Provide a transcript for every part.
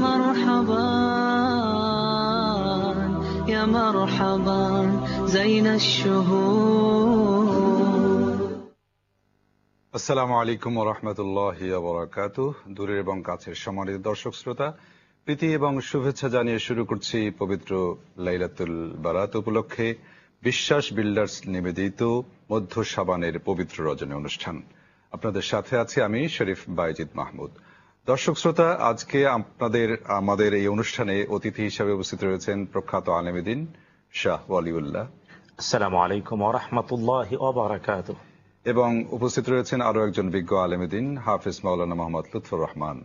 مرحبا يا مرحبا زين الشهور. আসসালামু আলাইকুম ওয়া রাহমাতুল্লাহি ওয়া বারাকাতুহু। দূরের এবং কাছের সম্মানিত দর্শক শ্রোতা, প্রীতি এবং শুভেচ্ছা জানিয়ে শুরু করছি পবিত্র লাইলাতুল বারাত উপলক্ষে বিশ্বাস বিল্ডার্স নিবেদিত মধ্য শাবানের পবিত্র রজনী অনুষ্ঠান। আপনাদের সাথে আছি আমি শরীফ বাইজিদ মাহমুদ। দর্শক শ্রোতা, আজকে আমাদের এই অনুষ্ঠানে অতিথি হিসেবে উপস্থিত রয়েছেন প্রখ্যাত আলেমে দ্বীন শাহ ওয়ালিউল্লাহ। আসসালামু আলাইকুম ওয়া রাহমাতুল্লাহি ওয়া বারাকাতুহু। এবং উপস্থিত রয়েছেন আরো একজন বিজ্ঞ আলেমে দ্বীন হাফেজ মাওলানা মোহাম্মদ লুৎফর রহমান।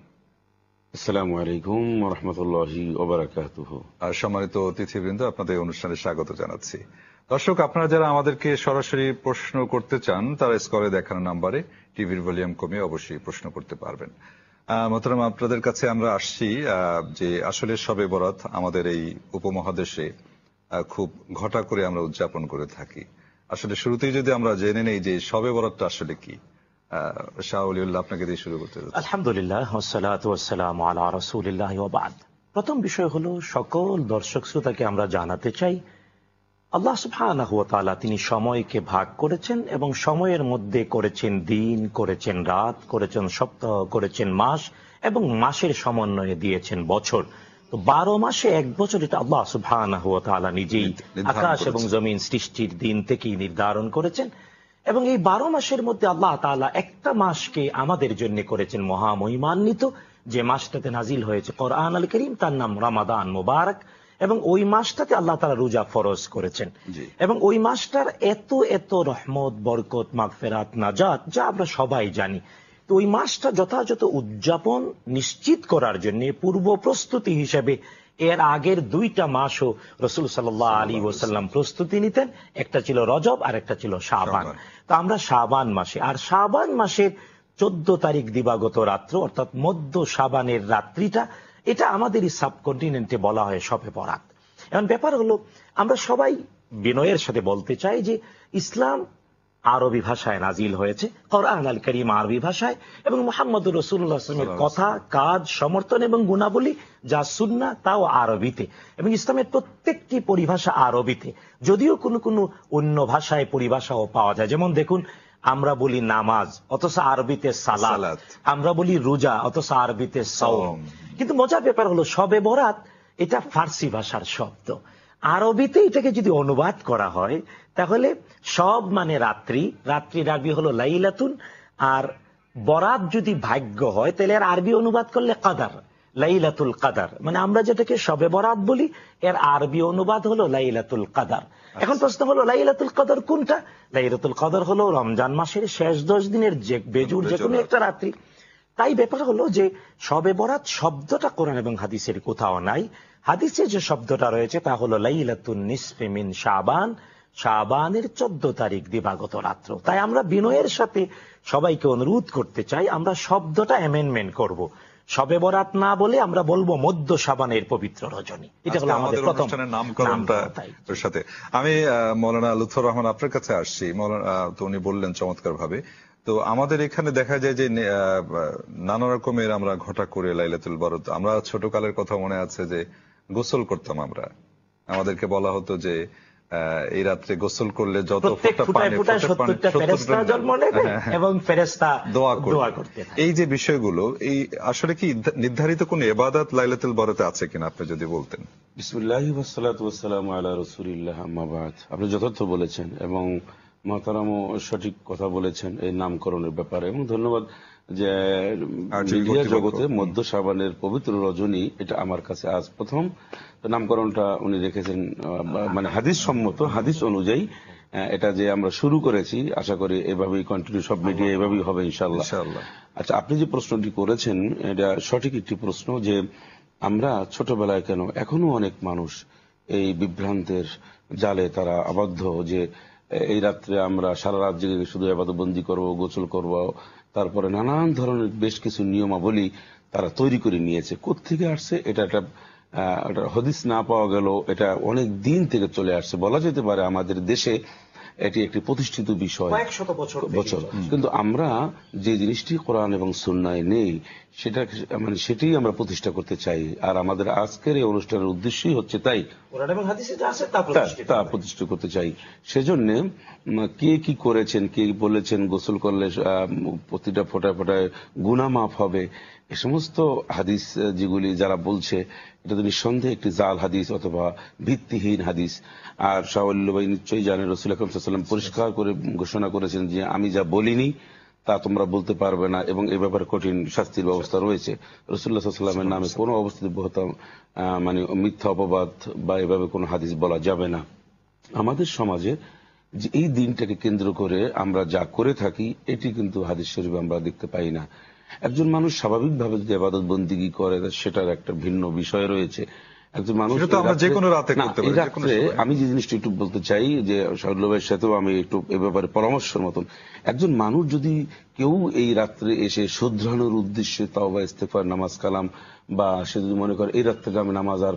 আসসালামু আলাইকুম ওয়া রাহমাতুল্লাহি ওয়া বারাকাতুহু। আর সম্মানিত অতিথিবৃন্দ, আপনাদের অনুষ্ঠানে স্বাগত জানাচ্ছি। দর্শক, আপনারা যারা আমাদেরকে সরাসরি প্রশ্ন করতে চান তারা স্ক্রিনে দেখানো নম্বরে টিভির ভলিউম কমিয়ে অবশ্যই প্রশ্ন করতে পারবেন। মোহতারাম, আপনাদের কাছে আমরা আসছি যে আসলে শবে বরাত আমাদের এই উপমহাদেশে খুব ঘটা করে আমরা উদযাপন করে থাকি। আসলে শুরুতেই যদি আমরা জেনে নেই যে শবে বরাতটা আসলে কি, শাহ ওয়ালিউল্লাহ আপনাকে দিয়ে শুরু করতে। আলহামদুলিল্লাহ ওয়াসসালাতু ওয়াসসালামু আলা রাসূলিল্লাহ ওয়া বা'দ। প্রথম বিষয় হলো সকল দর্শক শ্রোতাকে আমরা জানাতে চাই আল্লাহ সুবহানাহু ওয়া তাআলা তিনি সময়কে ভাগ করেছেন এবং সময়ের মধ্যে করেছেন দিন, করেছেন রাত, করেছেন সপ্তাহ, করেছেন মাস এবং মাসের সমন্বয়ে দিয়েছেন বছর। তো 12 মাসে এক বছর, এটা আল্লাহ সুবহানাহু ওয়া তাআলা নিজেই আকাশ এবং জমিন সৃষ্টির দিন থেকেই নির্ধারণ করেছেন। এবং এই 12 মাসের মধ্যে আল্লাহ তাআলা একটা মাসকে আমাদের জন্য করেছেন মহামহিমান্বিত, যে মাসটাতে নাজিল হয়েছে কোরআন আল কারীম, তার নাম রমাদান মুবারক। এবং ওই মাসটাতে আল্লাহ তাআলা রোজা ফরজ করেছেন এবং ওই মাসটার এত এত রহমত, বরকত, মাগফিরাত, নাজাত যা আমরা সবাই জানি। তো ওই মাসটা যথাযথ উদযাপন নিশ্চিত করার জন্য পূর্ব প্রস্তুতি হিসেবে এর আগের 2টা মাসও রাসূল সাল্লাল্লাহু আলাইহি ওয়াসাল্লাম প্রস্তুতি নিতেন। একটা ছিল রজব আর একটা ছিল শাবান। তো আমরা শাবান মাসে, আর শাবান মাসের 14 তারিখ দিবাগত রাত্র, অর্থাৎ মধ্য শাবানের রাত্রিটা, এটা আমাদের এই সাবকন্টিনেন্টে বলা হয় শবে বরাত। এখন ব্যাপার হলো, আমরা সবাই বিনয়ের সাথে বলতে চাই যে ইসলাম আরবি ভাষায় নাজিল হয়েছে, কোরআন আল কারীম আরবি ভাষায়, এবং মুহাম্মদুর রাসূলুল্লাহ সাল্লাল্লাহু আলাইহি ওয়াসাল্লামের কথা, কাজ, সমর্থন এবং গুণাবলী যা সুন্নাহ তাও আরবিতে, এবং ইসলামের প্রত্যেকটি পরিভাষা আরবিতে। যদিও কোনো কোনো অন্য ভাষায় পরিভাষাও পাওয়া যায়, যেমন দেখুন আমরা বলি নামাজ অথচ আরবিতে সালাত, আমরা বলি রোজা অথচ আরবিতে সাওম। কিন্তু মজার ব্যাপার হলো শবে বরাত এটা ফার্সি ভাষার শব্দ। আরবিতে এটাকে যদি অনুবাদ করা হয় তাহলে সব মানে রাত্রি, রাত্রির আরবি হলো লাইলাতুন, আর বরাত যদি ভাগ্য হয় তাহলে এর আরবি অনুবাদ করলে কাদার, লাইলাতুল কাদার। মানে আমরা যেটাকে শবে বরাত বলি এর আরবি অনুবাদ হলো লাইলাতুল কাদার। এখন প্রশ্ন হলো লাইলাতুল কদর কোনটা? লাইলাতুল কদর হলো রমজান মাসের শেষ 10 দিনের বেজুর যে কোনো একটা রাত্রি। তাই ব্যাপার হলো যে শবে বরাত শব্দটা কোরআন এবং হাদিসের কোথাও নাই। হাদিসে যে শব্দটা রয়েছে তা হলো লাইলাতুন নিসফি মিন শাবান, শাবানের 14 তারিখ দিবাগত রাত্র। তাই আমরা বিনয়ের সাথে সবাইকে অনুরোধ করতে চাই আমরা শব্দটা অ্যামেন্ডমেন্ট করব, শবে বরাত না বলে আমরা বলবো মধ্য শাবানের পবিত্র রজনী। এটা হলো আমাদের প্রথম নামকরণটা। সাথে আমি মাওলানা লুৎফর রহমান আপনার কাছে আসছি। মাওলানা তো উনি বললেন চমৎকার ভাবে। তো আমাদের এখানে দেখা যায় যে নানা রকমের আমরা ঘটা করে লাইলাতুল বারাত, আমরা ছোটকালের কথা মনে আছে যে গোসল করতাম আমরা, আমাদেরকে বলা হতো যে এই রাত্রে গোসল করলে যত ফেরেশতা জন্ম নেবে এবং ফেরেশতা দোয়া করতে থাকে। এই যে বিষয়গুলো, এই আসলে কি নির্ধারিত কোন ইবাদত লাইলাতুল বারাতে আছে কিনা আপনি যদি বলতেন। বিসমিল্লাহি ওয়াসসালাতু ওয়াসসালামু আলা রাসূলিল্লাহ, আম্মা বা'দ। আপনি যথার্থ বলেছেন এবং মহতারামও সঠিক কথা বলেছেন এই নামকরণের ব্যাপারে, এবং ধন্যবাদ যে মিডিয়া জগতে মধ্য শাবানের পবিত্র রজনী এটা আমার কাছে আজ প্রথম নামকরণটা উনি রেখেছেন, মানে হাদিস সম্মত, হাদিস অনুযায়ী এটা যে আমরা শুরু করেছি, আশা করি এভাবেই কন্টিনিউ সব মিডিয়া এভাবেই হবে ইনশাআল্লাহ। আচ্ছা, আপনি যে প্রশ্নটি করেছেন এটা সঠিক একটি প্রশ্ন, যে আমরা ছোটবেলায় কেন এখনো অনেক মানুষ এই বিভ্রান্তের জালে তারা আবদ্ধ, যে এই রাত্রে আমরা সারা রাত জেগে শুধু ইবাদতবন্দি করব, গোসল করব, তারপরে নানান ধরনের বেশ কিছু নিয়মাবলী তারা তৈরি করে নিয়েছে। কোত্থেকে আসছে এটা একটা হাদিস না পাওয়া গেল, এটা অনেক দিন থেকে চলে আসছে। বলা যেতে পারে আমাদের দেশে এটি একটি প্রতিষ্ঠিত বিষয় কয়েক শত বছর বছর। কিন্তু আমরা যে জিনিসটি কোরআন এবং সুন্নায় নেই সেটা মানে সেটাই আমরা প্রতিষ্ঠা করতে চাই। আর আমাদের আজকের এই অনুষ্ঠানের উদ্দেশ্যই হচ্ছে তাই, কোরআন এবং হাদিসে যা আছে তা প্রতিষ্ঠা করতে চাই। সেজন্য কে কি করেছেন, কে বলেছেন গোসল করলে প্রতিটা ফোঁটায় ফোঁটায় গুনাহ মাফ হবে, এ সমস্ত হাদিস যেগুলি যারা বলছে এটা তো নিঃসন্দেহে একটি জাল হাদিস অথবা ভিত্তিহীন হাদিস। আর শাওয়াল ভাই নিশ্চয়ই জানেন রাসূল আকরাম সাল্লাল্লাহু আলাইহি ওয়াসাল্লাম পরিষ্কার করে ঘোষণা করেছেন যে আমি যা বলিনি তা তোমরা বলতে পারবে না, এবং এ ব্যাপারে কঠিন শাস্তির ব্যবস্থা রয়েছে। রাসূলুল্লাহ সাল্লাল্লাহু আলাইহি ওয়াসাল্লামের নামে কোনো অবস্থাতে মানে মিথ্যা অপবাদ বা এভাবে কোনো হাদিস বলা যাবে না। আমাদের সমাজে যে এই দিনটাকে কেন্দ্র করে আমরা যা করে থাকি এটি কিন্তু হাদিস শরীফে আমরা দেখতে পাই না। একজন মানুষ স্বাভাবিকভাবে যদি ইবাদত বন্দেগী করে সেটার একটা ভিন্ন বিষয় রয়েছে। একজন মানুষ যে কোনো রাতে করতে পারে। আমি যে জিনিসটা একটু বলতে চাই যে শাহুল ভাইয়ের সাথেও আমি একটু এ ব্যাপারে পরামর্শের মতন, একজন মানুষ যদি কেউ এই রাত্রে এসে শুধরানোর উদ্দেশ্যে তাওবা ইস্তেগফার নামাজ কালাম, বা সে যদি মনে করে এই রাত থেকে আমি নামাজ আর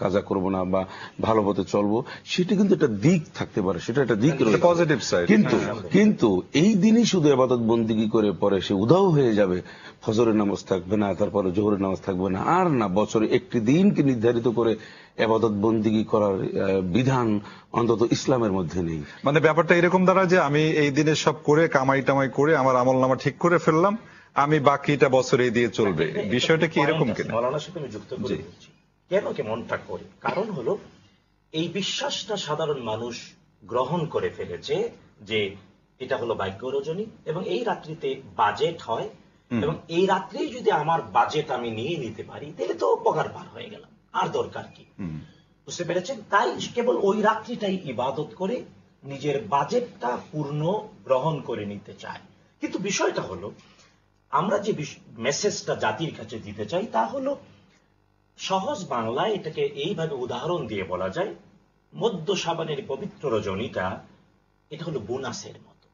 কাজা করব না বা ভালো পথে চলবো, সেটা কিন্তু একটা দিক থাকতে পারে, সেটা একটা দিক রয়েছে পজিটিভ সাইড। কিন্তু এই দিনই শুধু ইবাদত বন্দেগী করে পরে সে উধাও হয়ে যাবে, ফজরের নামাজ থাকবে না, তারপরে জোহরের নামাজ থাকবে না, আর না বছরে একটি দিনকে নির্ধারিত করে ইবাদত বন্দেগী করার বিধান অন্তত ইসলামের মধ্যে নেই। মানে ব্যাপারটা এরকম দাঁড়ায় যে আমি এই দিনে সব করে কামাই টামাই করে আমার আমল নামা ঠিক করে ফেললাম, আমি বাকিটা বছরে দিয়ে চলবে, বিষয়টা কি এরকম কিনা? মৌলানার সাথে আমি যুক্ত করে বলছি কেন কেমনটা করি, কারণ হলো এই বিশ্বাসটা সাধারণ মানুষ গ্রহণ করে ফেলেছে যে এটা হলো ভাগ্য রজনী এবং এই রাত্রিতে বাজেট হয়, এবং এই রাত্রেই যদি আমার বাজেট আমি নিয়ে নিতে পারি তাহলে তো উপকার পার হয়ে গেলাম, আর দরকার কি, বুঝতে পেরেছেন? তাই কেবল ওই রাত্রিটাই ইবাদত করে নিজের বাজেটটা পূর্ণ গ্রহণ করে নিতে চায়। কিন্তু বিষয়টা হলো আমরা যে মেসেজটা জাতির কাছে দিতে চাই তা হলো সহজ বাংলায় এটাকে এইভাবে উদাহরণ দিয়ে বলা যায়, মধ্য শাবানের পবিত্র রজনীটা এটা হলো বোনাসের মতো।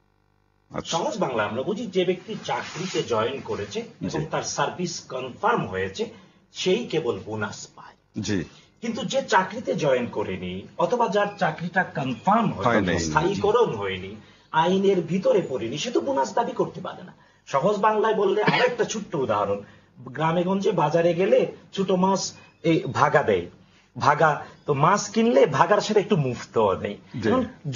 সহজ বাংলা আমরা বুঝি যে ব্যক্তি চাকরিতে জয়েন করেছে এবং তার সার্ভিস কনফার্ম হয়েছে সেই কেবল বোনাস পায়। জি। কিন্তু যে চাকরিতে জয়েন করেনি অথবা যার চাকরিটা কনফার্ম হয়নি, স্থায়ীকরণ হয়নি, আইনের ভিতরে পড়েনি, সে তো বোনাস দাবি করতে পারে না। সহজ বাংলায় বললে আরেকটা ছোট্ট উদাহরণ, গ্রামে গঞ্জে বাজারে গেলে ছোট মাছ এই ভাগা দেয়, ভাগা তো মাছ কিনলে ভাগার সাথে একটু মুফত দেয়।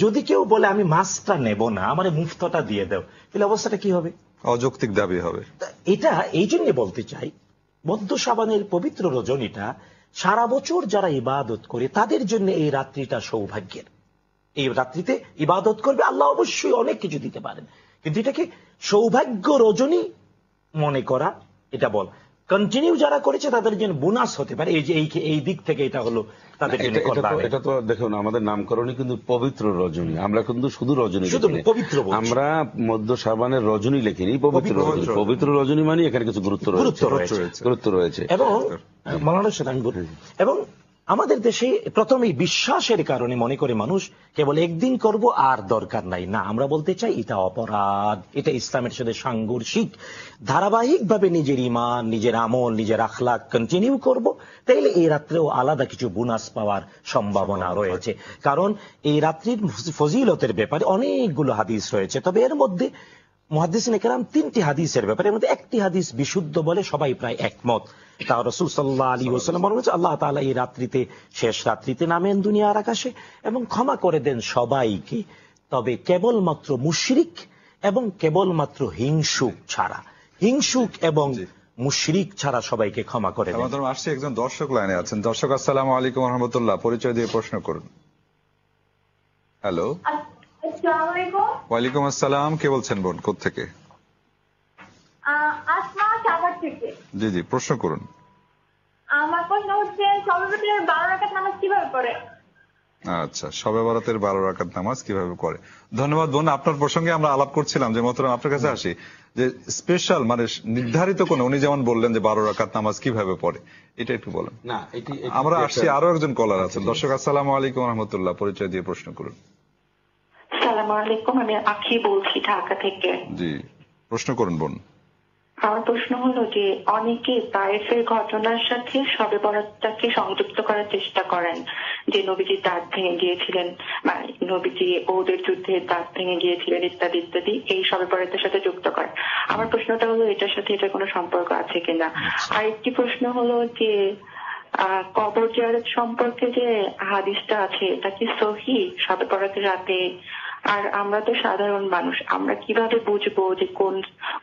যদি কেউ বলে আমি মাছটা নেব না, আমার মুফতটা দিয়ে দাও, তাহলে অবস্থাটা কি হবে? অযৌক্তিক দাবি হবে। এটা এই জন্য বলতে চাই মধ্য শাবানের পবিত্র রজনীটা সারা বছর যারা ইবাদত করে তাদের জন্য এই রাত্রিটা সৌভাগ্যের। এই রাত্রিতে ইবাদত করবে, আল্লাহ অবশ্যই অনেক কিছু দিতে পারেন, কিন্তু এটাকে সৌভাগ্য রজনী মনে করা, এটা বল কন্টিনিউ যারা করেছে তাদের জন্য বোনাস হতে পারে। এই যে এই দিক থেকে এটা হলো তাদের জন্য। এটা তো দেখুন আমাদের নামকরণই কিন্তু পবিত্র রজনী, আমরা কিন্তু শুধু রজনী, শুধু পবিত্র, আমরা মধ্য শাবানের রজনী লেখিনি, পবিত্র রজনী। পবিত্র রজনী মানে এখানে কিছু গুরুত্ব রয়েছে। এবং মৌলানার সাথে আমি বলি, এবং আমাদের দেশে প্রথমেই বিশ্বাসের কারণে মনে করে মানুষ কেবল একদিন করব আর দরকার নাই। না, আমরা বলতে চাই এটা অপরাধ, এটা ইসলামের সাথে সাংঘর্ষিক। ধারাবাহিকভাবে নিজের ঈমান, নিজের আমল, নিজের আখলাক কন্টিনিউ করব, তাইলে এই রাত্রেও আলাদা কিছু বোনাস পাওয়ার সম্ভাবনা রয়েছে। কারণ এই রাত্রির ফজিলতের ব্যাপারে অনেকগুলো হাদিস রয়েছে, তবে এর মধ্যে মুহাদ্দিসিন কেরাম 3টি হাদিসের ব্যাপারে, এর মধ্যে একটি হাদিস বিশুদ্ধ বলে সবাই প্রায় একমত। তা রাসূল সাল্লাল্লাহু আলাইহি ওয়াসাল্লাম বলেছেন আল্লাহ তাআলা এই রাত্রিতে, শেষ রাত্রিতে নামেন দুনিয়ার আকাশে এবং ক্ষমা করে দেন সবাইকে, তবে কেবলমাত্র মুশরিক এবং কেবলমাত্র হিংসুক ছাড়া, হিংসুক এবং মুশরিক ছাড়া সবাইকে ক্ষমা করে দেন। আমাদের আসছে একজন দর্শক লাইনে আছেন। দর্শক আসসালামু আলাইকুম ওয়া রাহমাতুল্লাহ, পরিচয় দিয়ে প্রশ্ন করুন। হ্যালো। ওয়ালাইকুম আসসালাম, কে বলছেন বোন, কোত্থেকে? আসমা, সাভার থেকে। জি জি, প্রশ্ন করুন। আমার প্রশ্ন হচ্ছে শবে বরাতের 12 রাকাত নামাজ কিভাবে পড়ে? আচ্ছা, শবে বরাতের 12 রাকাত নামাজ কিভাবে করে? ধন্যবাদ বোন। আপনার প্রসঙ্গে আমরা আলাপ করছিলাম যে মোহতারাম আপনার কাছে আসি, যে স্পেশাল মানে নির্ধারিত কোন, উনি যেমন বললেন যে 12 রাকাত নামাজ কিভাবে পড়ে, এটা একটু বলেন। না, আমরা আসছি, আরো একজন কলার আছেন। দর্শক আসসালামু আলাইকুম ওয়া রাহমাতুল্লাহ, পরিচয় দিয়ে প্রশ্ন করুন। আসসালামু আলাইকুম, আমি আখি বলছি ঢাকা থেকে। জি, প্রশ্ন করুন বোন। আমার প্রশ্ন হলো যে অনেকে তায়েফের ঘটনার সাথে শবে বরাতটাকে সংযুক্ত করার চেষ্টা করেন, যে নবীজি দাঁত ভেঙে গিয়েছিলেন, মানে নবীজি ওদের যুদ্ধে দাঁত ভেঙে গিয়েছিলেন ইত্যাদি ইত্যাদি, এই শবে বরাতের সাথে যুক্ত করেন। আমার প্রশ্নটা হলো এটার সাথে এটা কোনো সম্পর্ক আছে কিনা। আর একটি প্রশ্ন হলো যে কবর জিয়ারত সম্পর্কে যে হাদিসটা আছে এটা কি সহি শবে বরাতের রাতে? আর আমরা তো সাধারণ মানুষ, আমরা কিভাবে বুঝবো যে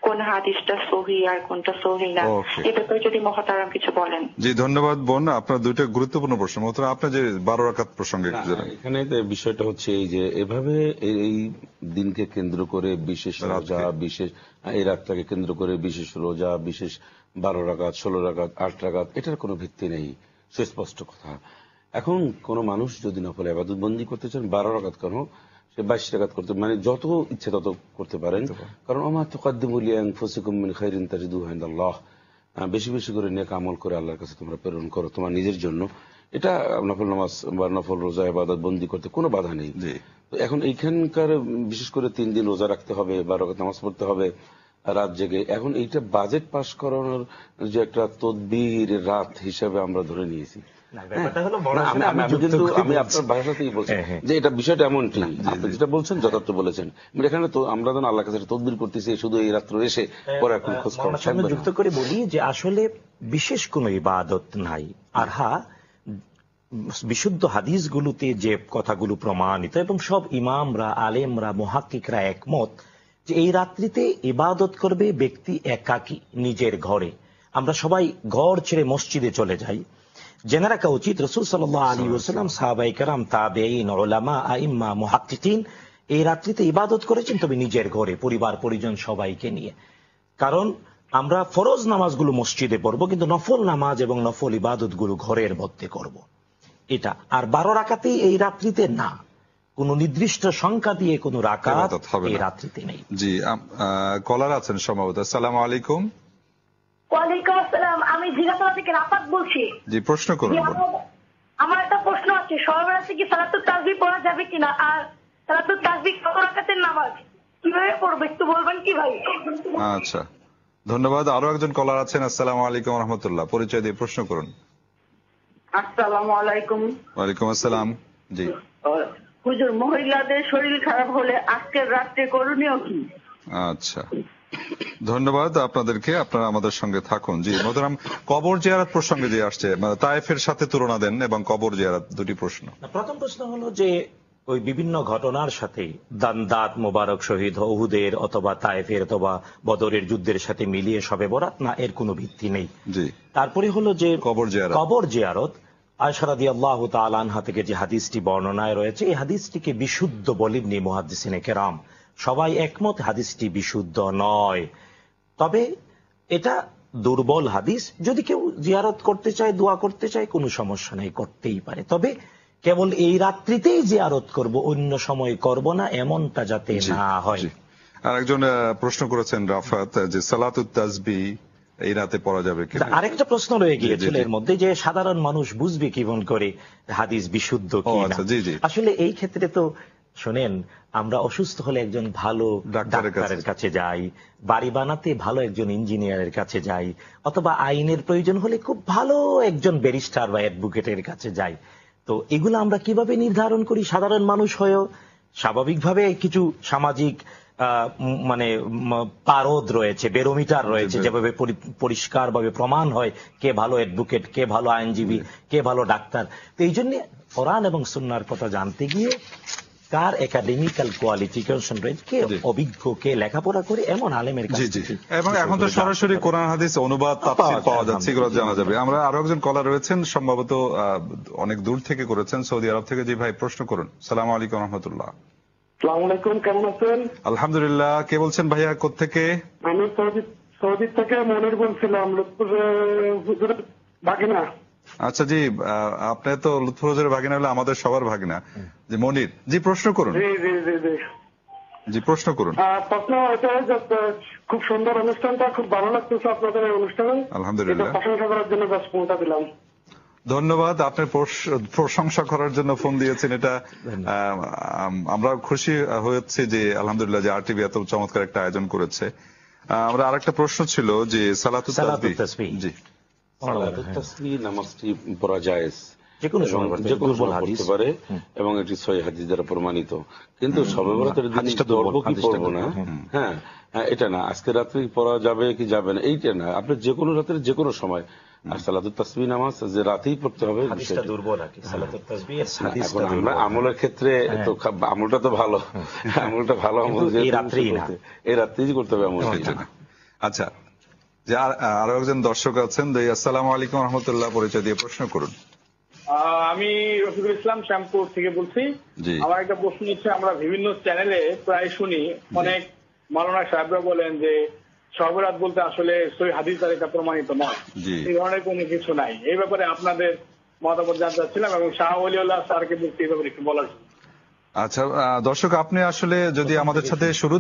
কোন হাদিসটা সহি আর কোনটা সহি না? এ ব্যাপারে যদি মহতারাম কিছু বলেন। জি ধন্যবাদ বোন, আপনার দুইটা গুরুত্বপূর্ণ প্রশ্ন। মহতারাম আপনার যে 12 রাকাত প্রসঙ্গে এখানে বিষয়টা হচ্ছে এই যে এভাবে এই দিনকে কেন্দ্র করে বিশেষ রোজা, বিশেষ এই রাতটাকে কেন্দ্র করে বিশেষ রোজা, বিশেষ 12 রাকাত, 16 রাকাত, 8 রাকাত, এটার কোনো ভিত্তি নেই, সুস্পষ্ট কথা। এখন কোন মানুষ যদি নফল ইবাদত বন্দি করতে চান 12 রাকাত কেন, সে 22 রাকাত করতে, মানে যত ইচ্ছে তত করতে পারেন। কারণ ওমা তুকাদ্দিমু লিআনফুসিকুম মিন খাইরিন তাজিদুহু ইনদাল্লাহ, বেশি বেশি করে নেক আমল করে আল্লাহর কাছে তোমরা প্রেরণ করো তোমার নিজের জন্য। এটা নফল নামাজ বা নফল রোজা ইবাদত বন্দি করতে কোনো বাধা নেই। তো এখন এইখানকার বিশেষ করে 3 দিন রোজা রাখতে হবে, 12 রাকাত নামাজ পড়তে হবে রাত জেগে। এখন এইটা বাজেট পাস করানোর যে একটা তদবির রাত হিসাবে আমরা ধরে নিয়েছি। আমি আপনার ভাষাতেই বলছি যে এটা বিষয়টা এমনটি, আপনি যেটা বলছেন যথার্থ বলেছেন। এখানে তো আমরা যেন আল্লাহর কাছে তদবির করতেছি শুধু এই রাত্র এসে পরে এখন খোঁজ খবর যুক্ত করে বলি যে আসলে বিশেষ কোন ইবাদত নাই। আর হ্যাঁ, বিশুদ্ধ হাদিসগুলোতে যে কথাগুলো প্রমাণিত এবং সব ইমামরা, আলেমরা, মুহাক্কিকরা একমত যে এই রাত্রিতে ইবাদত করবে ব্যক্তি একাকী নিজের ঘরে। আমরা সবাই ঘর ছেড়ে মসজিদে চলে যাই। জেনে রাখা উচিত রাসূল সাল্লাল্লাহু আলাইহি ওয়াসাল্লাম, সাহাবায়ে কেরাম, তাবেঈন, উলামা, আইম্মা, মুহাক্কিকিন এই রাত্রিতে ইবাদত করেছেন, তবে নিজের ঘরে, পরিবার পরিজন সবাইকে নিয়ে। কারণ আমরা ফরজ নামাজগুলো মসজিদে পড়বো, কিন্তু নফল নামাজ এবং নফল ইবাদতগুলো ঘরের মধ্যে করব। এটা আর 12 রাকাতেই এই রাত্রিতে না, কোন নির্দিষ্ট সংখ্যা দিয়ে কোন রাকাত এই রাত্রিতে নেই। জি কলার আছেন সম্ভবত। আসসালামু আলাইকুম। ওয়ালাইকুম আসসালাম, আমি জিরাতলা থেকে রাফাত বলছি। জি প্রশ্ন করুন। আমার একটা প্রশ্ন আছে, শবে রাতে কি সালাতুত তাসবিহ পড়া যাবে কিনা? আর সালাতুত তাসবিহ কত রাকাতের নামাজ, কিভাবে পড়বে একটু বলবেন কি ভাই? আচ্ছা ধন্যবাদ। আরো একজন কলার আছেন। আসসালামু আলাইকুম ওয়া রাহমাতুল্লাহ, পরিচয় দিয়ে প্রশ্ন করুন। আসসালামু আলাইকুম। ওয়ালাইকুম আসসালাম। জি হুজুর, মহিলাদের শরীর খারাপ হলে আজকের রাত্রে করণীয় কি? আচ্ছা ধন্যবাদ আপনাদেরকে, আপনারা আমাদের সঙ্গে থাকুন। জি মোহতারাম, কবর জিয়ারত প্রসঙ্গে যে আসছে, তায়েফের সাথে তুলনা দেন এবং কবর জিয়ারত, দুটি প্রশ্ন। প্রথম প্রশ্ন হলো যে ওই বিভিন্ন ঘটনার সাথে দাত মোবারক শহীদ উহুদের অথবা তায়েফের অথবা বদরের যুদ্ধের সাথে মিলিয়ে শবে বরাত না, এর কোনো ভিত্তি নেই। জি তারপরে হলো যে কবর জিয়ারত আয়েশা রাদিয়াল্লাহু তাআলা আনহা থেকে যে হাদিসটি বর্ণনায় রয়েছে, এই হাদিসটিকে বিশুদ্ধ বলেননি মুহাদ্দিসিনে কেরাম। সবাই একমত হাদিসটি বিশুদ্ধ নয়, তবে এটা দুর্বল হাদিস। যদি কেউ জিয়ারত করতে চায়, দোয়া করতে চায়, কোনো সমস্যা নেই, করতেই পারে। তবে কেবল এই রাত্রিতেই জিয়ারত করব, অন্য সময় করব না, এমনটা যাতে না হয়। আর একজন প্রশ্ন করেছেন রাফাত, যে সালাতুত তাসবিহ এই রাতে পড়া যাবে কিনা। আরেকটা প্রশ্ন রয়ে গিয়েছিল এর মধ্যে, যে সাধারণ মানুষ বুঝবে কিভাবে করে হাদিস বিশুদ্ধ কিনা। আসলে এই ক্ষেত্রে তো শোনেন, আমরা অসুস্থ হলে একজন ভালো ডাক্তারের কাছে যাই, বাড়ি বানাতে ভালো একজন ইঞ্জিনিয়ারের কাছে যাই, অথবা আইনের প্রয়োজন হলে খুব ভালো একজন ব্যারিস্টার বা অ্যাডভোকেটের কাছে যাই। তো এগুলো আমরা কিভাবে নির্ধারণ করি? সাধারণ মানুষ হয়েও স্বাভাবিকভাবে কিছু সামাজিক মানে পারদ রয়েছে, বেরোমিটার রয়েছে, যেভাবে পরিষ্কারভাবে প্রমাণ হয় কে ভালো অ্যাডভোকেট, কে ভালো আইনজীবী, কে ভালো ডাক্তার। তো এই জন্য কোরআন এবং সুন্নাহর কথা জানতে গিয়ে কার একাডেমিক্যাল কোয়ালিফিকেশন রয়েছে, কে অভিজ্ঞ, কে লেখাপড়া করে, এমন আলেমের কাছে। এবং এখন তো সরাসরি কোরআন হাদিস অনুবাদ তাফসীর পাওয়া যাচ্ছে, এগুলো জানা যাবে। আমরা আরো একজন কলার রয়েছেন, সম্ভবত অনেক দূর থেকে করেছেন, সৌদি আরব থেকে। যে ভাই প্রশ্ন করুন। আসসালামু আলাইকুম ওয়া রাহমাতুল্লাহ। আসসালামু আলাইকুম, কেমন আছেন? আলহামদুলিল্লাহ। কে বলছেন ভাইয়া, কোত্থেকে? আমি সৌদি থেকে মনির বলছিলাম, লুৎফুর হুজুরের ভাগিনা। আচ্ছা জি, আপনি তো লুৎফুর হুজুরের ভাগিনা হলে আমাদের সবার ভাগিনা। জি মনির, জি প্রশ্ন করুন। জি প্রশ্ন করুন। প্রশ্ন এটা খুব সুন্দর অনুষ্ঠানটা, খুব ভালো লাগতেছে আপনাদের এই অনুষ্ঠানে। আলহামদুলিল্লাহ, প্রশংসা করার জন্য বাস ফোনটা দিলাম। ধন্যবাদ। আপনার প্রশংসা করার জন্য ফোন দিয়েছেন, এটা আমরা খুশি হয়েছি যে আলহামদুলিল্লাহ যে RTV এত চমৎকার একটা আয়োজন করেছে। আমরা আরেকটা প্রশ্ন ছিল যে সালাতুত সালাতুত তাসবিহ। তাসবিহ। জি সালাতুত তাসবিহ নামাজটি পড়া জায়েজ, যে কোনো সময় পড়তে যে কোনো দুর্বল সময় হাদিস। পড়তে পারে এবং এটি সহিহ হাদিস দ্বারা প্রমাণিত। কিন্তু শবে বরাতের দিন হাদিসটা দুর্বল, পড়বো কি হাদিসটা পড়বো না, দুর্বল, হ্যাঁ এটা না, আজকে রাত্রে পড়া যাবে কি যাবে না এইটা না, আপনি যে কোনো রাতের যে কোনো সময়। আর সালাতুত তাসবিহ নামাজ যে রাতেই পড়তে হবে হাদিসটা বিষয়টি। দুর্বল আর কি, সালাতুত তাসবিহের না, হাদিসটা এখন আমরা দুর্বল। আমলের ক্ষেত্রে তো আমলটা তো ভালো, আমলটা ভালো আমল, কিন্তু এই যেহেতু রাত্রেই না। এই রাত্রেই করতে হবে আমল। আচ্ছা, যে আরো একজন দর্শক আছেন, আসসালামু আলাইকুম রহমতুল্লাহ, পরিচয় দিয়ে প্রশ্ন করুন। আমি রফিকুল ইসলাম শ্যামপুর থেকে বলছি। জি। আমার একটা প্রশ্ন হচ্ছে, আমরা বিভিন্ন চ্যানেলে প্রায় শুনি অনেক মাওলানা সাহেবরা বলেন যে সর্বরাত বলতে আসলে সহিহ হাদিস দ্বারা এটা প্রমাণিত নয়, জি। এই ধরনের কোনো কিছু নাই। এই ব্যাপারে আপনাদের মতামত জানতে চাচ্ছিলাম এবং শাহ ওলিউল্লাহ স্যারকে বলতে এই ব্যাপারে একটু বলার জন্য। আচ্ছা, দর্শক আপনি আসলে যদি আমাদের সাথে শুরু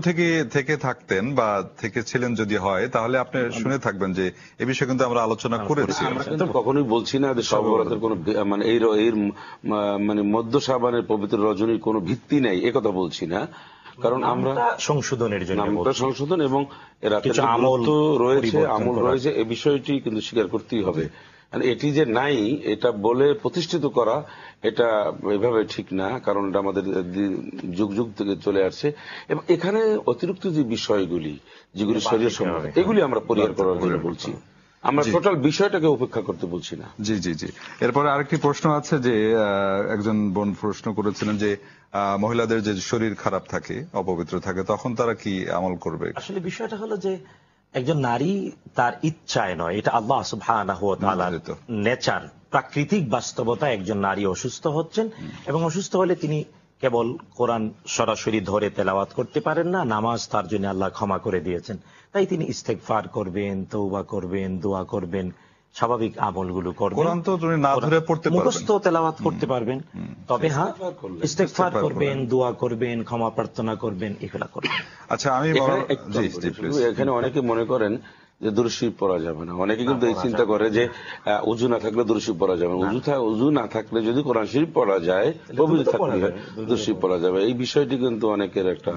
থেকে থাকতেন বা থেকে ছিলেন যদি হয়, তাহলে আপনি শুনে থাকবেন যে এ বিষয়ে কিন্তু আমরা আলোচনা করেছি। আমরা কিন্তু কখনোই বলছি না যে শবে বরাতের কোনো মানে এর মানে মধ্য শাবানের পবিত্র রজনীর কোনো ভিত্তি নেই, এ কথা বলছি না। কারণ আমরা সংশোধনের জন্য নামটা বলছি। সংশোধন এবং এর কিছু আমল আমল রয়েছে, পরিবর্তন আমল করা। রয়েছে, এই বিষয়টি কিন্তু স্বীকার করতেই হবে। আর এটি যে নাই এটা বলে প্রতিষ্ঠিত করা, এটা এভাবে ঠিক না, কারণ এটা আমাদের যুগ যুগ থেকে চলে আসছে। এবং এখানে অতিরিক্ত যে বিষয়গুলি যেগুলি শরীর সম্বন্ধ, এগুলি আমরা পরিহার করার জন্য বলছি, আমরা টোটাল বিষয়টাকে উপেক্ষা করতে বলছি না। জি জি জি। এরপরে আরেকটি প্রশ্ন আছে যে একজন বোন প্রশ্ন করেছিলেন যে মহিলাদের যে শরীর খারাপ থাকে, অপবিত্র থাকে, তখন তারা কি আমল করবে? আসলে বিষয়টা হলো যে একজন নারী তার ইচ্ছায় নয়, এটা আল্লাহ সুবহানাহু ওয়া তাআলার নেচার, প্রাকৃতিক বাস্তবতা। একজন নারী অসুস্থ হচ্ছেন এবং অসুস্থ হলে তিনি কেবল কোরআন সরাসরি ধরে তেলাওয়াত করতে পারেন না, নামাজ তার জন্য আল্লাহ ক্ষমা করে দিয়েছেন, তাই তিনি ইস্তেগফার করবেন, তওবা করবেন, দোয়া করবেন, স্বাভাবিক আমলগুলো করবেন। কোরআন তো তুমি না ধরে পড়তে পারবেন, মুখস্থ তেলাওয়াত করতে পারবেন, তবে হ্যাঁ ইস্তেগফার করবেন, দোয়া করবেন, ক্ষমা প্রার্থনা করবেন, এগুলা করবেন। আচ্ছা, আমি এখানে অনেকে মনে করেন যে দুরূদ শরীফ পড়া যাবে না, অনেকে কিন্তু এই চিন্তা করে যে ওযু না থাকলে দুরূদ শরীফ পড়া যাবে না। ওযু না থাকলে যদি কোরআন শরীফ পড়া যায়, পবিত্র থাকলে দুরূদ শরীফ পড়া যাবে, এই বিষয়টি কিন্তু অনেকের একটা।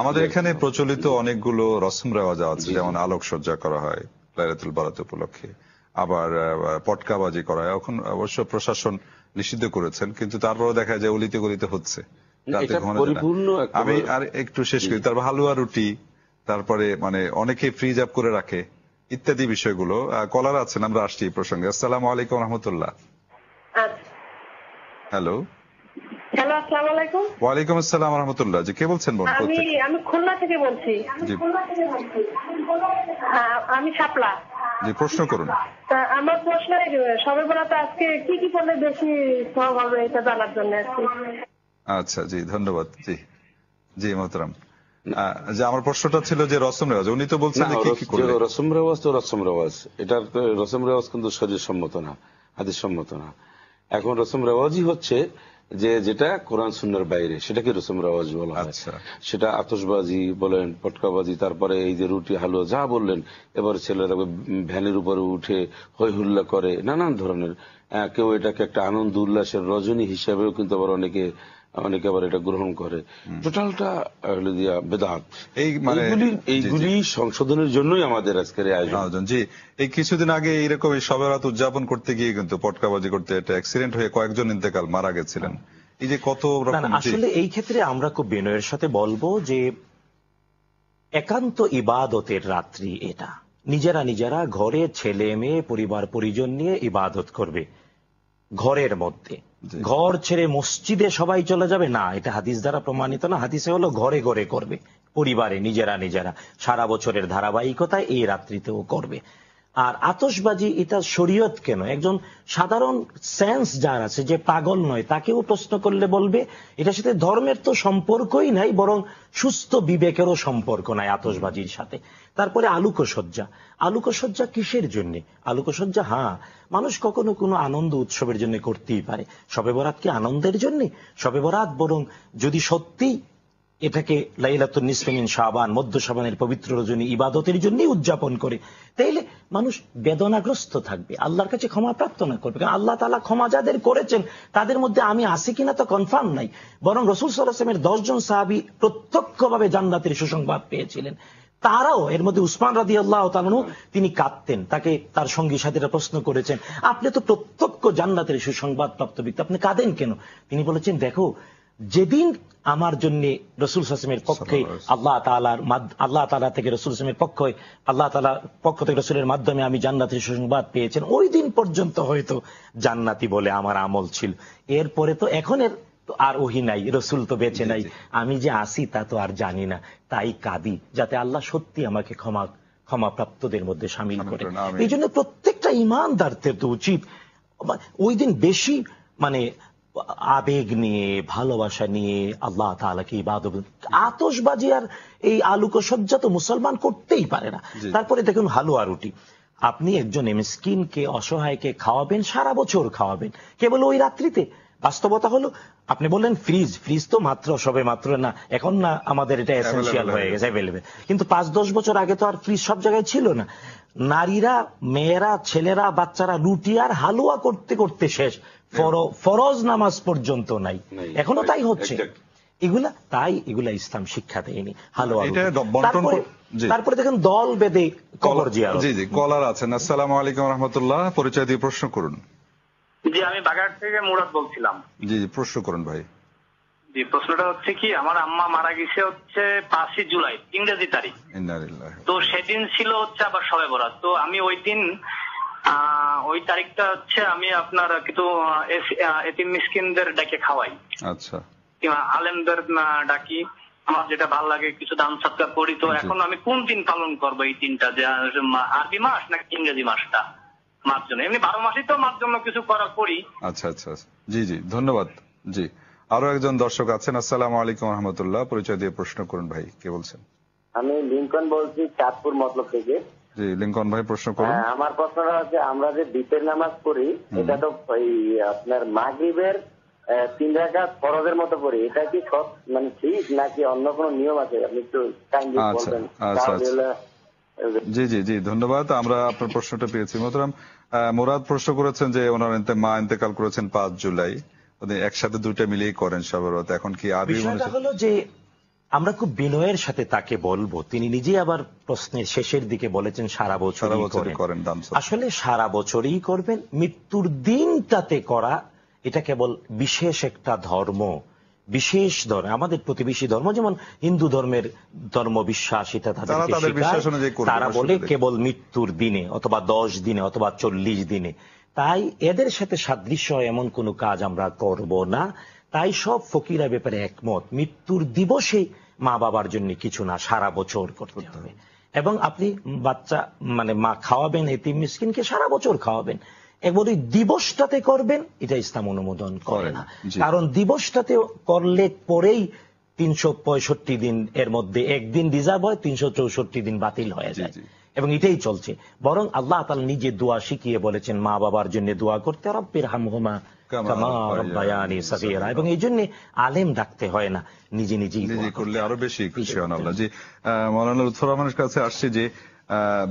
আমাদের এখানে প্রচলিত অনেকগুলো রসম রেওয়াজ আছে, যেমন আলোকসজ্জা করা হয় লাইলাতুল বারাত উপলক্ষে, আবার পটকাবাজি করা হয়। এখন অবশ্য প্রশাসন নিষিদ্ধ করেছেন, কিন্তু তারপরে দেখা যায় অলিতে গলিতে হচ্ছে, রাতে ঘুমানো যায় না। আমি আর একটু শেষ করি। তারপর হালুয়া রুটি, তারপরে মানে অনেকে ফ্রিজ আপ করে রাখে, ইত্যাদি বিষয়গুলো। কলার আছেন, আমরা আসছি এই প্রসঙ্গে। আসসালামু আলাইকুম রহমতুল্লাহ। হ্যালো হ্যালো, আসসালামু আলাইকুম। ওয়ালাইকুম আসসালাম রহমতুল্লাহ। জি, কে বলছেন? বোন, আমি খুলনা থেকে বলছি। জি। আমি শাপলা। জি, প্রশ্ন করুন। আমার প্রশ্ন শবে বরাতে আজকে কি কি করলে বেশি সওয়াব হবে এটা জানার জন্য আজকে। আচ্ছা, জি, ধন্যবাদ। জি জি মোহতারাম। যে আমার প্রশ্নটা ছিল যে রসম রেওয়াজ, উনি তো বলছেন যে কি কি করলে। রসম রেওয়াজ তো রসম রেওয়াজ, এটার রসম রেওয়াজ কিন্তু শরীর সম্মত না, হাদিস সম্মত না। এখন রসম রেওয়াজই হচ্ছে যে যেটা কোরআন সুন্নাহর বাইরে, সেটাকে রসম রেওয়াজ বলা হয়। সেটা আতশবাজি বলেন, পটকাবাজি, তারপরে এই যে রুটি হালুয়া যা বললেন, এবার ছেলেরা ভ্যানের উপরে উঠে হই হুল্লা করে, নানান ধরনের। কেউ এটাকে একটা আনন্দ উল্লাসের রজনী হিসাবেও কিন্তু আবার অনেকে আবার এটা গ্রহণ করে। টোটালটা বেদাত। এইগুলি সংশোধনের জন্যই আমাদের আজকের আয়োজন। জি, এই কিছুদিন আগে এইরকম শবে বরাত উদযাপন করতে গিয়ে কিন্তু পটকাবাজি করতে একটা অ্যাক্সিডেন্ট হয়ে কয়েকজন ইন্তেকাল, মারা গেছিলেন। এই যে কত রকম। আসলে এই ক্ষেত্রে আমরা খুব বিনয়ের সাথে বলবো যে একান্ত ইবাদতের রাত্রি এটা। নিজেরা ঘরে ছেলে মেয়ে পরিবার পরিজন নিয়ে ইবাদত করবে ঘরের মধ্যে। ঘর ছেড়ে মসজিদে সবাই চলে যাবে না, এটা হাদিস দ্বারা প্রমাণিত না। হাদিসে হলো ঘরে ঘরে করবে, পরিবারে নিজেরা সারা বছরের ধারাবাহিকতায় এই রাত্রিতেও করবে। আর আতশবাজি এটা শরীয়ত কেন? একজন সাধারণ সেন্স যার আছে, যে পাগল নয়, তাকেও প্রশ্ন করলে বলবে এটার সাথে ধর্মের তো সম্পর্কই নাই, বরং সুস্থ বিবেকেরও সম্পর্ক নাই আতশবাজির সাথে। তারপরে আলোকসজ্জা কিসের জন্য? আলোকসজ্জা হ্যাঁ, মানুষ কখনো কোনো আনন্দ উৎসবের জন্য করতেই পারে। শবে বরাত কি আনন্দের জন্য? শবে বরাত বরং যদি সত্যি এটাকে লাইলাতুন নিসফি মিন শাবান, মধ্য শাবানের পবিত্র রজনী ইবাদতের জন্যই উদযাপন করে, তাইলে মানুষ বেদনাগ্রস্ত থাকবে, আল্লাহর কাছে ক্ষমা প্রার্থনা করবে। কারণ আল্লাহ তাআলা ক্ষমা যাদের করেছেন তাদের মধ্যে আমি আছি কিনা তো কনফার্ম নাই। বরং রাসূল সাল্লাল্লাহু আলাইহি ওয়াসাল্লামের 10 জন সাহাবী প্রত্যক্ষভাবে জান্নাতের সুসংবাদ পেয়েছিলেন। তারাও, এর মধ্যে উসমান রাদিয়াল্লাহু তাআলা আনহু, তিনি কাঁদতেন। তাকে তার সঙ্গী সাথীরা প্রশ্ন করেছেন, আপনি তো প্রত্যক্ষ জান্নাতের সুসংবাদ প্রাপ্ত ব্যক্তি, আপনি কাঁদেন কেন? তিনি বলেছেন, দেখো, যেদিন আমার জন্য রাসূল সাল্লাল্লাহু আলাইহি ওয়াসাল্লামের পক্ষে আল্লাহ তাআলা থেকে রাসূল সাল্লাল্লাহু আলাইহি ওয়াসাল্লামের পক্ষে আল্লাহ তাআলার পক্ষ থেকে রাসূলের মাধ্যমে আমি জান্নাতের সুসংবাদ পেয়েছেন, ওই দিন পর্যন্ত হয়তো জান্নাতি বলে আমার আমল ছিল। এরপরে তো এখন আর ওহী নাই, রসুল তো বেঁচে নাই, আমি যে আসি তা তো আর জানি না, তাই কাঁদি যাতে আল্লাহ সত্যি আমাকে ক্ষমাপ্রাপ্তদের মধ্যে শামিল করে। এই জন্য প্রত্যেকটা ঈমানদারদের তো উচিত ওই দিন বেশি আবেগ নিয়ে, ভালোবাসা নিয়ে আল্লাহ তাআলাকে ইবাদত, আতশবাজি আর এই আলোকসজ্জা তো মুসলমান করতেই পারে না। তারপরে দেখুন হালুয়া রুটি, আপনি একজন মিসকিনকে, অসহায়কে খাওয়াবেন, সারা বছর খাওয়াবেন, কেবল ওই রাত্রিতে? বাস্তবতা হলো, আপনি বললেন ফ্রিজ তো সবে মাত্র না, এখন না আমাদের এটা এসেনশিয়াল হয়ে গেছে, অ্যাভেলেবেল, কিন্তু 5-10 বছর আগে তো আর ফ্রিজ সব জায়গায় ছিল না। নারীরা, মেয়েরা, ছেলেরা, বাচ্চারা রুটি আর হালুয়া করতে করতে শেষ, ফরজ নামাজ পর্যন্ত নাই, এখনো তাই হচ্ছে। এগুলা ইসলাম শিক্ষা দেয়নি। হালুয়া, তারপরে দেখেন দল বেঁধে কবর জিয়ারত। জি জি, কলার আছেন। আসসালামু আলাইকুম ওয়া রাহমাতুল্লাহ, পরিচয় দিয়ে প্রশ্ন করুন। জি, আমি বাগেরহাট থেকে মুরাদ বলছিলাম। জি জি, প্রশ্ন করুন ভাই। জি, প্রশ্নটা হচ্ছে কি, আমার আম্মা মারা গেছে হচ্ছে 5 জুলাই, ইংরেজি তারিখ। তো সেদিন ছিল হচ্ছে আবার শবে বরাত। তো আমি ওই দিন, ওই তারিখটা হচ্ছে আমি আপনার কিন্তু এতিম মিসকিনদের ডাকে খাওয়াই, আচ্ছা, আলেমদের ডাকি, আমার যেটা ভালো লাগে, কিছু দান সৎকার করি। তো এখন আমি কোন দিন পালন করবো এই দিনটা, যে আরবি মাস নাকি ইংরেজি মাসটা মার জন্য? এমনি 12 মাসই তো মার জন্য কিছু করি। আচ্ছা আচ্ছা, জি জি, ধন্যবাদ। জি, আরো একজন দর্শক আছেন। আসসালামু আলাইকুম ওয়া রাহমাতুল্লাহ, পরিচয় দিয়ে প্রশ্ন করুন ভাই। কে বলছেন? আমি লিংকন বলছি, চাঁদপুর মতলব থেকে। জি, লিংকন ভাই, প্রশ্ন করুন। আমার প্রশ্নটা হচ্ছে, আমরা যে বিতের নামাজ পড়ি, এটা তো আপনার মাগরিবের 3 রাকাত ফরজের মতো পড়ি, এটা কি সব ঠিক নাকি অন্য কোনো নিয়ম আছে? আপনি একটু কাইন্ডলি বলবেন। জি জি জি, ধন্যবাদ। আমরা আপনার প্রশ্নটা পেয়েছি। মোহতারাম মুরাদ প্রশ্ন করেছেন যে ওনার মা ইন্তেকাল করেছেন 5 জুলাই, একসাথে দুইটা মিলিয়ে করেন শবে বরাত। এখন কি আরবি হলো যে আমরা খুব বিনয়ের সাথে তাকে বলবো, তিনি নিজেই আবার প্রশ্নের শেষের দিকে বলেছেন সারা বছরই করেন। আসলে সারা বছরই করবেন, মৃত্যুর দিনটাতে করা এটা কেবল বিশেষ একটা ধর্ম, বিশেষ ধর্ম, আমাদের প্রতিবেশী ধর্ম, যেমন হিন্দু ধর্মের ধর্ম বিশ্বাস, এটা তারা বলে কেবল মৃত্যুর দিনে অথবা 10 দিনে অথবা 40 দিনে। তাই এদের সাথে সাদৃশ্য এমন কোন কাজ আমরা করব না। তাই সব ফকিরা ব্যাপারে একমত, মৃত্যুর দিবসে মা বাবার জন্য কিছু না, সারা বছর করতে হবে। এবং আপনি বাচ্চা মা খাওয়াবেন, এতিম মিসকিনকে সারা বছর খাওয়াবেন, একবার ওই দিবসটাতে করবেন, এটা ইসলাম অনুমোদন করে না। কারণ দিবসটাতে করলে পরেই 365 দিন এর মধ্যে একদিন রিজার্ভ হয়, 364 দিন বাতিল হয়ে যায়, এবং এটাই চলছে। বরং আল্লাহ তাআলা নিজে দোয়া শিখিয়ে বলেছেন মা বাবার জন্য দোয়া করতে, রব্বির হামহুমা কামা রাব্বায়ানি সগীরা, এবং এই জন্য আলেম ডাকতে হয় না, নিজে নিজেই করলে আরো বেশি খুশি হন আল্লাহ। জি, মাওলানা লুৎফর রহমানের কাছে আসছে যে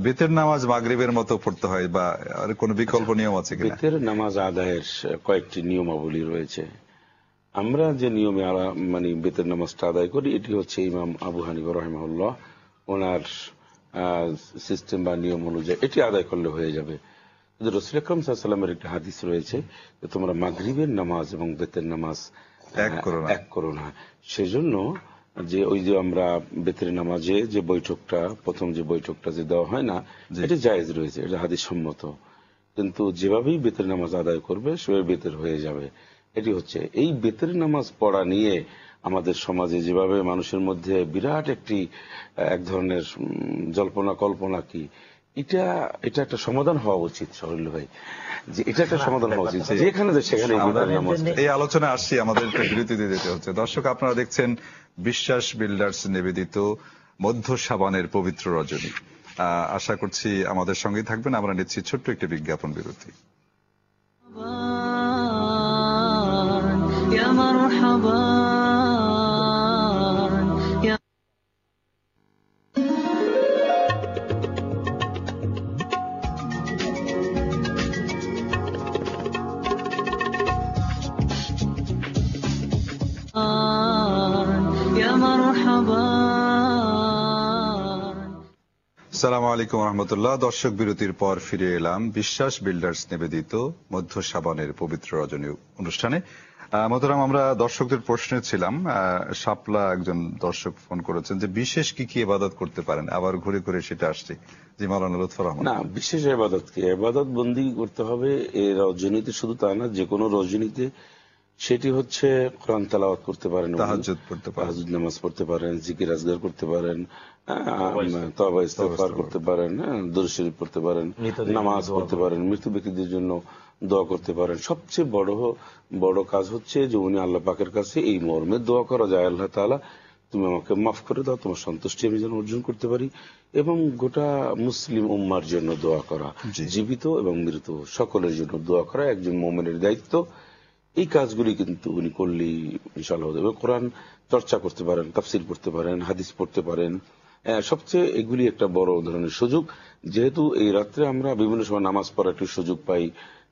বেতের নামাজ মাগরিবের মতো পড়তে হয়, বা আর কোন বিকল্প নিয়ম আছে কিনা? বেতের নামাজ আদায়ের কয়েকটি নিয়মাবলী রয়েছে। আমরা যে নিয়মে বেতের নামাজটা আদায় করি, এটি হচ্ছে ইমাম আবু হানিফা রাহিমাহুল্লাহ, ওনার সিস্টেম বা নিয়ম অনুযায়ী এটি আদায় করলে হয়ে যাবে। রাসূল আকরাম সাল্লাল্লাহু আলাইহি ওয়াসাল্লামের একটা হাদিস রয়েছে যে তোমরা মাগরিবের নামাজ এবং বেতের নামাজ এক করো না। সেজন্য যে ওই যে আমরা বেতের নামাজে যে বৈঠকটা, প্রথম যে বৈঠকটা যে দেওয়া হয় না, এটা জায়েজ রয়েছে, এটা হাদিস সম্মত। কিন্তু যেভাবেই বেতের নামাজ আদায় করবে সেভাবে বেতের হয়ে যাবে। এটি হচ্ছে এই বেতের নামাজ পড়া নিয়ে আমাদের সমাজে যেভাবে মানুষের মধ্যে বিরাট এক ধরনের জল্পনা কল্পনা, কি এটা একটা সমাধান হওয়া উচিত সরল ভাই, যে এটা একটা সমাধান হওয়া উচিত, যেখানে সেখানে এই আলোচনা আসছি, আমাদের বিরতিতে যেতে হচ্ছে। দর্শক, আপনারা দেখছেন বিশ্বাস বিল্ডার্স নিবেদিত মধ্য শাবানের পবিত্র রজনী। আশা করছি আমাদের সঙ্গে থাকবেন। আমরা নিচ্ছি ছোট্ট একটি বিজ্ঞাপন বিরতি। আসসালামু আলাইকুম রহমতুল্লাহ। দর্শক বিরতির পর ফিরে এলাম বিশ্বাস বিল্ডার্স নিবেদিত মধ্য শাবানের পবিত্র রজনী অনুষ্ঠানে। মোহতারাম, আমরা দর্শকদের প্রশ্নে ছিলাম। শাপলা একজন দর্শক ফোন করেছেন যে বিশেষ কি কি ইবাদত করতে পারেন, আবার ঘুরে ঘুরে সেটা আসছে। জি মাওলানা লুৎফর রহমান। না, বিশেষ ইবাদত কি, ইবাদত বন্দি করতে হবে এই রজনীতে, শুধু তা না, যে কোনো রজনীতে। সেটি হচ্ছে কোরআন তেলাওয়াত করতে পারেন, তাহাজ্জুদ পড়তে পারেন, তাহাজ্জুদ নামাজ পড়তে পারেন, জিকির আজগার করতে পারেন, তওবা ইস্তিগফার করতে পারেন, দরুদ শরীফ পড়তে পারেন, নামাজ পড়তে পারেন, মৃত ব্যক্তিদের জন্য দোয়া করতে পারেন। সবচেয়ে বড় কাজ হচ্ছে যে উনি আল্লাহ পাকের কাছে এই মর্মে দোয়া করা যায়, আল্লাহ তাআলা তুমি আমাকে মাফ করে দাও, তোমার সন্তুষ্টি আমি যেন অর্জন করতে পারি, এবং গোটা মুসলিম উম্মার জন্য দোয়া করা, জীবিত এবং মৃত সকলের জন্য দোয়া করা একজন মুমিনের দায়িত্ব। এই কাজগুলি কিন্তু উনি করলেই ইনশাআল্লাহ হবে। কোরআন চর্চা করতে পারেন, তাফসীর পড়তে পারেন, হাদিস পড়তে পারেন। সবচেয়ে এগুলি একটা বড় ধরনের সুযোগ, যেহেতু এই রাত্রে আমরা বিভিন্ন সময় নামাজ পড়ার একটু সুযোগ পাই,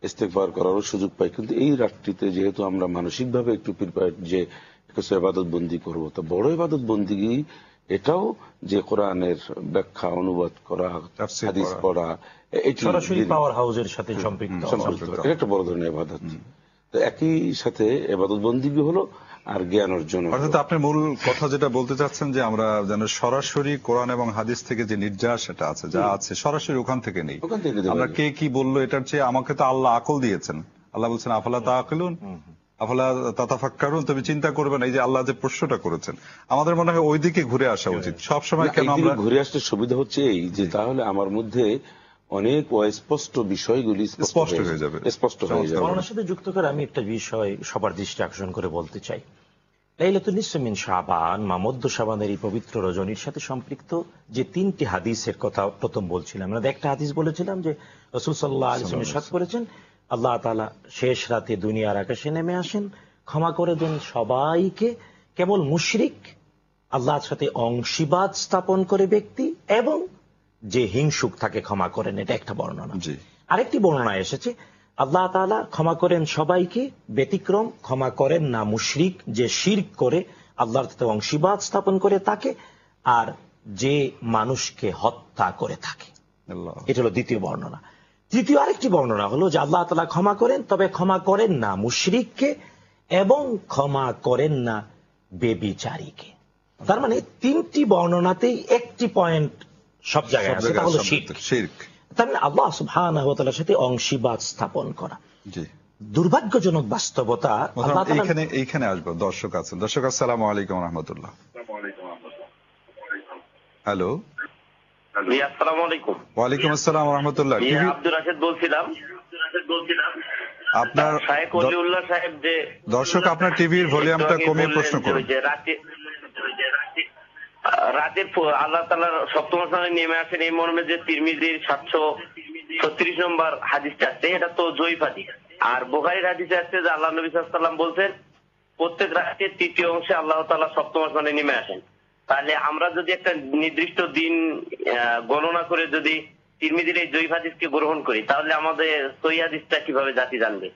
ইস্তেগফার করারও সুযোগ পাই, কিন্তু এই রাত্রিতে যেহেতু আমরা মানসিকভাবে একটু প্রিপেয়ার্ড যে কিছু ইবাদত বন্দি করবো, তো বড় ইবাদত বন্দি এটাও যে কোরআনের ব্যাখ্যা অনুবাদ করা, হাদিস পড়া, সরাসরি পাওয়ার হাউসের সাথে সম্পৃক্ত, এটা একটা বড় ধরনের ইবাদত। তো একই সাথে ইবাদত বন্দি হলো আর জ্ঞান অর্জন। অর্থাৎ আপনি মূল কথা যেটা বলতে চাচ্ছেন যে আমরা যেন সরাসরি কোরআন এবং হাদিস থেকে যে নির্যাস সেটা আছে, যা আছে সরাসরি ওখান থেকে নেই। আমরা কে কি বললো এটার চেয়ে আমাকে তো আল্লাহ আকল দিয়েছেন। আল্লাহ বলছেন আফালা তাআকিলুন, আফালা তাতাফাক্কারুন, তুমি চিন্তা করবে না। এই যে আল্লাহ যে প্রশ্নটা করেছেন, আমাদের মনে হয় ওই দিকে ঘুরে আসা উচিত সবসময়। কেন আমরা ঘুরে আসতে সুবিধা হচ্ছে এই যে তাহলে আমার মধ্যে অনেক অস্পষ্ট বিষয়গুলি স্পষ্ট হয়ে যাবে। কোরআনের সাথে যুক্ত করে আমি একটা বিষয় সবার দৃষ্টি আকর্ষণ করে বলতে চাই। লাইলাতুন নিসফ মিন শাবান, মধ্য শাবানের এই পবিত্র রজনীর সাথে সম্পৃক্ত যে তিনটি হাদিসের কথা প্রথম বলছিলাম। আমরা একটা হাদিস বলেছিলাম যে রাসূল সাল্লাল্লাহু আলাইহি ওয়াসাল্লাম ইরশাদ করেছেন, আল্লাহ তাআলা শেষ রাতে দুনিয়ার আকাশে নেমে আসেন, ক্ষমা করে দেন সবাইকে, কেবল মুশরিক, আল্লাহর সাথে অংশীবাদ স্থাপন করে ব্যক্তি এবং যে হিংসুক তাকে ক্ষমা করেন। এটা একটা বর্ণনা। আরেকটি বর্ণনা এসেছে, আল্লাহ তাআলা ক্ষমা করেন সবাইকে, ব্যতিক্রম ক্ষমা করেন না মুশরিক, যে শিরক করে আল্লাহর সাথে অংশীবাদ স্থাপন করে তাকে, আর যে মানুষকে হত্যা করে থাকে। এটা হলো দ্বিতীয় বর্ণনা। তৃতীয় আরেকটি বর্ণনা হলো যে আল্লাহ তাআলা ক্ষমা করেন, তবে ক্ষমা করেন না মুশরিককে এবং ক্ষমা করেন না বেবিচারীকে। তার মানে তিনটি বর্ণনাতেই একটি পয়েন্ট সব জায়গায় আছে, তা হলো শিরক। তার মানে আল্লাহ সুবহানাহু ওয়া তাআলার সাথে অংশীবাদ স্থাপন করা। দুর্ভাগ্যজনক বাস্তবতা। এইখানে আসবো, দর্শক আছেন। দর্শক আসসালামু আলাইকুম রাহমাতুল্লাহ। হ্যালো, আসসালামু আলাইকুম। ওয়ালাইকুম আসসালাম রাহমাতুল্লাহ। আব্দুর রাশেদ বলছিলাম। আপনার শায়েখ ওলিউল্লাহ সাহেব যে দর্শক, আপনার টিভির ভলিউমটা কমিয়ে প্রশ্ন করুন। রাতে আল্লাহ তাআলার সপ্তম আসমানে নেমে আসেন এই মর্মে যে তিরমিজির 736 নম্বর হাদিসটা আছে, এটা তো জয়ীফ হাদিস। আর বুখারীর হাদিসে আছে যে আল্লাহ নবী সাল্লাল্লাহু আলাইহি ওয়াসাল্লাম বলছেন প্রত্যেক রাতে তৃতীয় অংশে আল্লাহ তাআলা সপ্তম আসমানে নেমে আসেন। তাহলে আমরা যদি একটা নির্দিষ্ট দিন গণনা করে যদি তিরমিজির এই জয়ীফ হাদিসকে গ্রহণ করি, তাহলে আমাদের সহিহ হাদিসটা কিভাবে জাতি জানবে?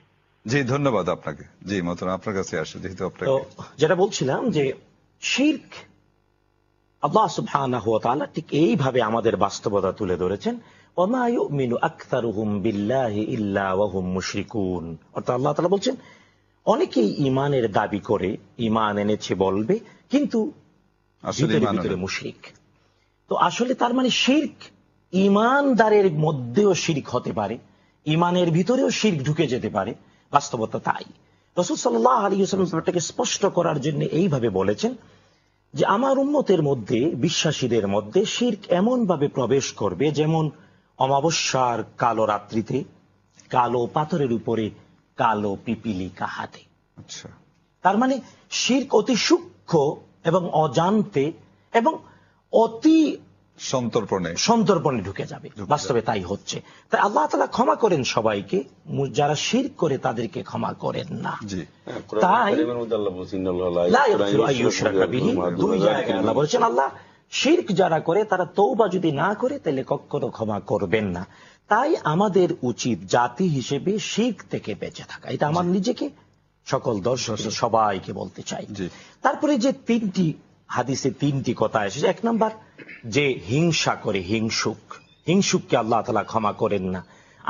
জি ধন্যবাদ আপনাকে। জি মতন আপনার কাছে আসে, যেহেতু আপনাকে যেটা বলছিলাম যে শিরক আল্লাহ সুবহানাহু ওয়া তাআলা ঠিক এইভাবে আমাদের বাস্তবতা তুলে ধরেছেন, ওমা ইউমিনু আকতারুহুম বিল্লাহি ইল্লা ওয়া হুম মুশরিকুন। অর্থাৎ আল্লাহ তাআলা বলছেন অনেকেই ঈমানের দাবি করে, ঈমান এনেছে বলবে, কিন্তু ভিতরে মুশরিক। তো আসলে তার মানে শিরক ঈমানদারের মধ্যেও শিরক হতে পারে, ঈমানের ভিতরেও শিরক ঢুকে যেতে পারে। বাস্তবতা তাই। রাসূল সাল্লাল্লাহু আলাইহি ওয়াসাল্লাম ব্যাপারটাকে স্পষ্ট করার জন্য এইভাবে বলেছেন যে আমার উম্মতের মধ্যে, বিশ্বাসীদের মধ্যে শিরক এমন ভাবে প্রবেশ করবে যেমন অমাবস্যার কালো রাত্রিতে কালো পাথরের উপরে কালো পিপিলিকা হাতে। আচ্ছা, তার মানে শিরক অতি সূক্ষ্ম এবং অজান্তে এবং অতি সন্তর্পণে ঢুকে যাবে। বাস্তবে তাই হচ্ছে। তাই আল্লাহ তাআলা ক্ষমা করেন সবাইকে, যারা শিরক করে তাদেরকে ক্ষমা করেন না। তাই দুই জায়গায় আল্লাহ বলেছেন, আল্লাহ শিরক যারা করে তারা তওবা যদি না করে তাহলে কখনো ক্ষমা করবেন না। তাই আমাদের উচিত জাতি হিসেবে শিরক থেকে বেঁচে থাকা। এটা আমার নিজেকে, সকল দর্শক সবাইকে বলতে চাই। তারপরে যে তিনটি হাদিসে তিনটি কথা এসেছে, এক নম্বর যে হিংসা করে, হিংসুককে আল্লাহ তাআলা ক্ষমা করেন না।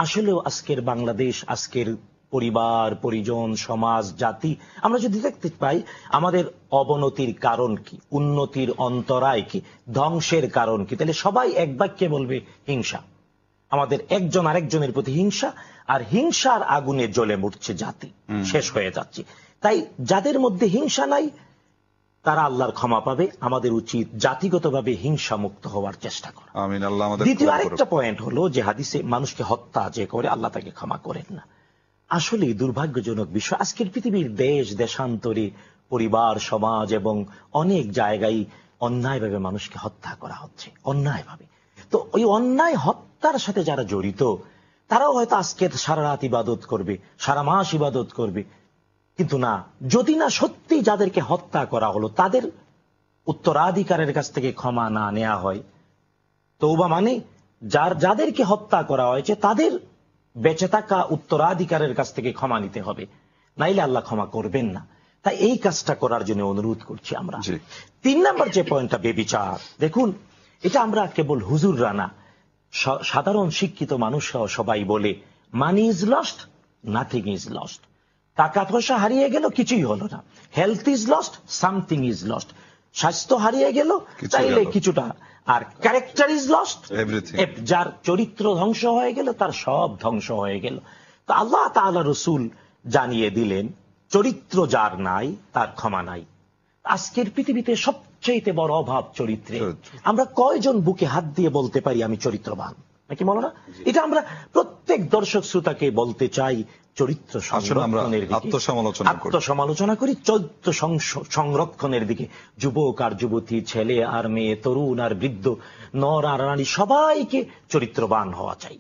আসলেও আজকের বাংলাদেশ, আজকের পরিবার, পরিজন, সমাজ, জাতি, আমরা যদি দেখতে পাই আমাদের অবনতির কারণ কি, উন্নতির অন্তরায় কি, ধ্বংসের কারণ কি, তাহলে সবাই এক বাক্যে বলবে হিংসা। আমাদের একজন আরেকজনের প্রতি হিংসা, আর হিংসার আগুনে জ্বলে মরছে জাতি, শেষ হয়ে যাচ্ছে। তাই যাদের মধ্যে হিংসা নাই তারা আল্লাহর ক্ষমা পাবে। আমাদের উচিত জাতিগতভাবে হিংসা মুক্ত হওয়ার চেষ্টা করা। দ্বিতীয় আরেকটা পয়েন্ট হলো যে হাদিসে মানুষকে হত্যা যে করে আল্লাহ তাকে ক্ষমা করেন না। আসলে দুর্ভাগ্যজনক বিষয়, আজকের পৃথিবীর দেশ দেশান্তরে পরিবার, সমাজ এবং অনেক জায়গায় অন্যায়ভাবে মানুষকে হত্যা করা হচ্ছে, অন্যায়ভাবে। তো ওই অন্যায় হত্যার সাথে যারা জড়িত তারাও হয়তো আজকে সারা রাত ইবাদত করবে, সারা মাস ইবাদত করবে, কিন্তু না, যদি না সত্যি যাদেরকে হত্যা করা হলো তাদের উত্তরাধিকারের কাছ থেকে ক্ষমা না নেওয়া হয়, তওবা মানে যাদেরকে হত্যা করা হয়েছে তাদের বেঁচে থাকা উত্তরাধিকারের কাছ থেকে ক্ষমা নিতে হবে, নাইলে আল্লাহ ক্ষমা করবেন না। তাই এই কাজটা করার জন্য অনুরোধ করছি আমরা। 3 নম্বর যে পয়েন্টটা, বেবিচার। দেখুন, এটা আমরা কেবল হুজুররা না, সাধারণ শিক্ষিত মানুষরাও সবাই বলে money is lost, nothing is lost. টাকা পয়সা হারিয়ে গেল, কিছুই হলো না। Health is lost, something is lost. স্বাস্থ্য হারিয়ে গেল, তাইলে কিছুটা। আর ক্যারেক্টার ইজ লস্ট, যার চরিত্র ধ্বংস হয়ে গেল তার সব ধ্বংস হয়ে গেল। তো আল্লাহ তাআলা রাসূল জানিয়ে দিলেন চরিত্র যার নাই তার ক্ষমা নাই। আজকের পৃথিবীতে সবচেয়ে বড় অভাব চরিত্রে। আমরা কয়জন বুকে হাত দিয়ে বলতে পারি আমি চরিত্রবান, নাকি বলো না? এটা আমরা প্রত্যেক দর্শক শ্রোতাকে বলতে চাই চরিত্র সংরক্ষণের দিকে, আত্মসমালোচনা করি, চরিত্র সংরক্ষণের দিকে। যুবক আর যুবতী, ছেলে আর মেয়ে, তরুণ আর বৃদ্ধ, নর আর নারী, সবাইকে চরিত্রবান হওয়া চাই।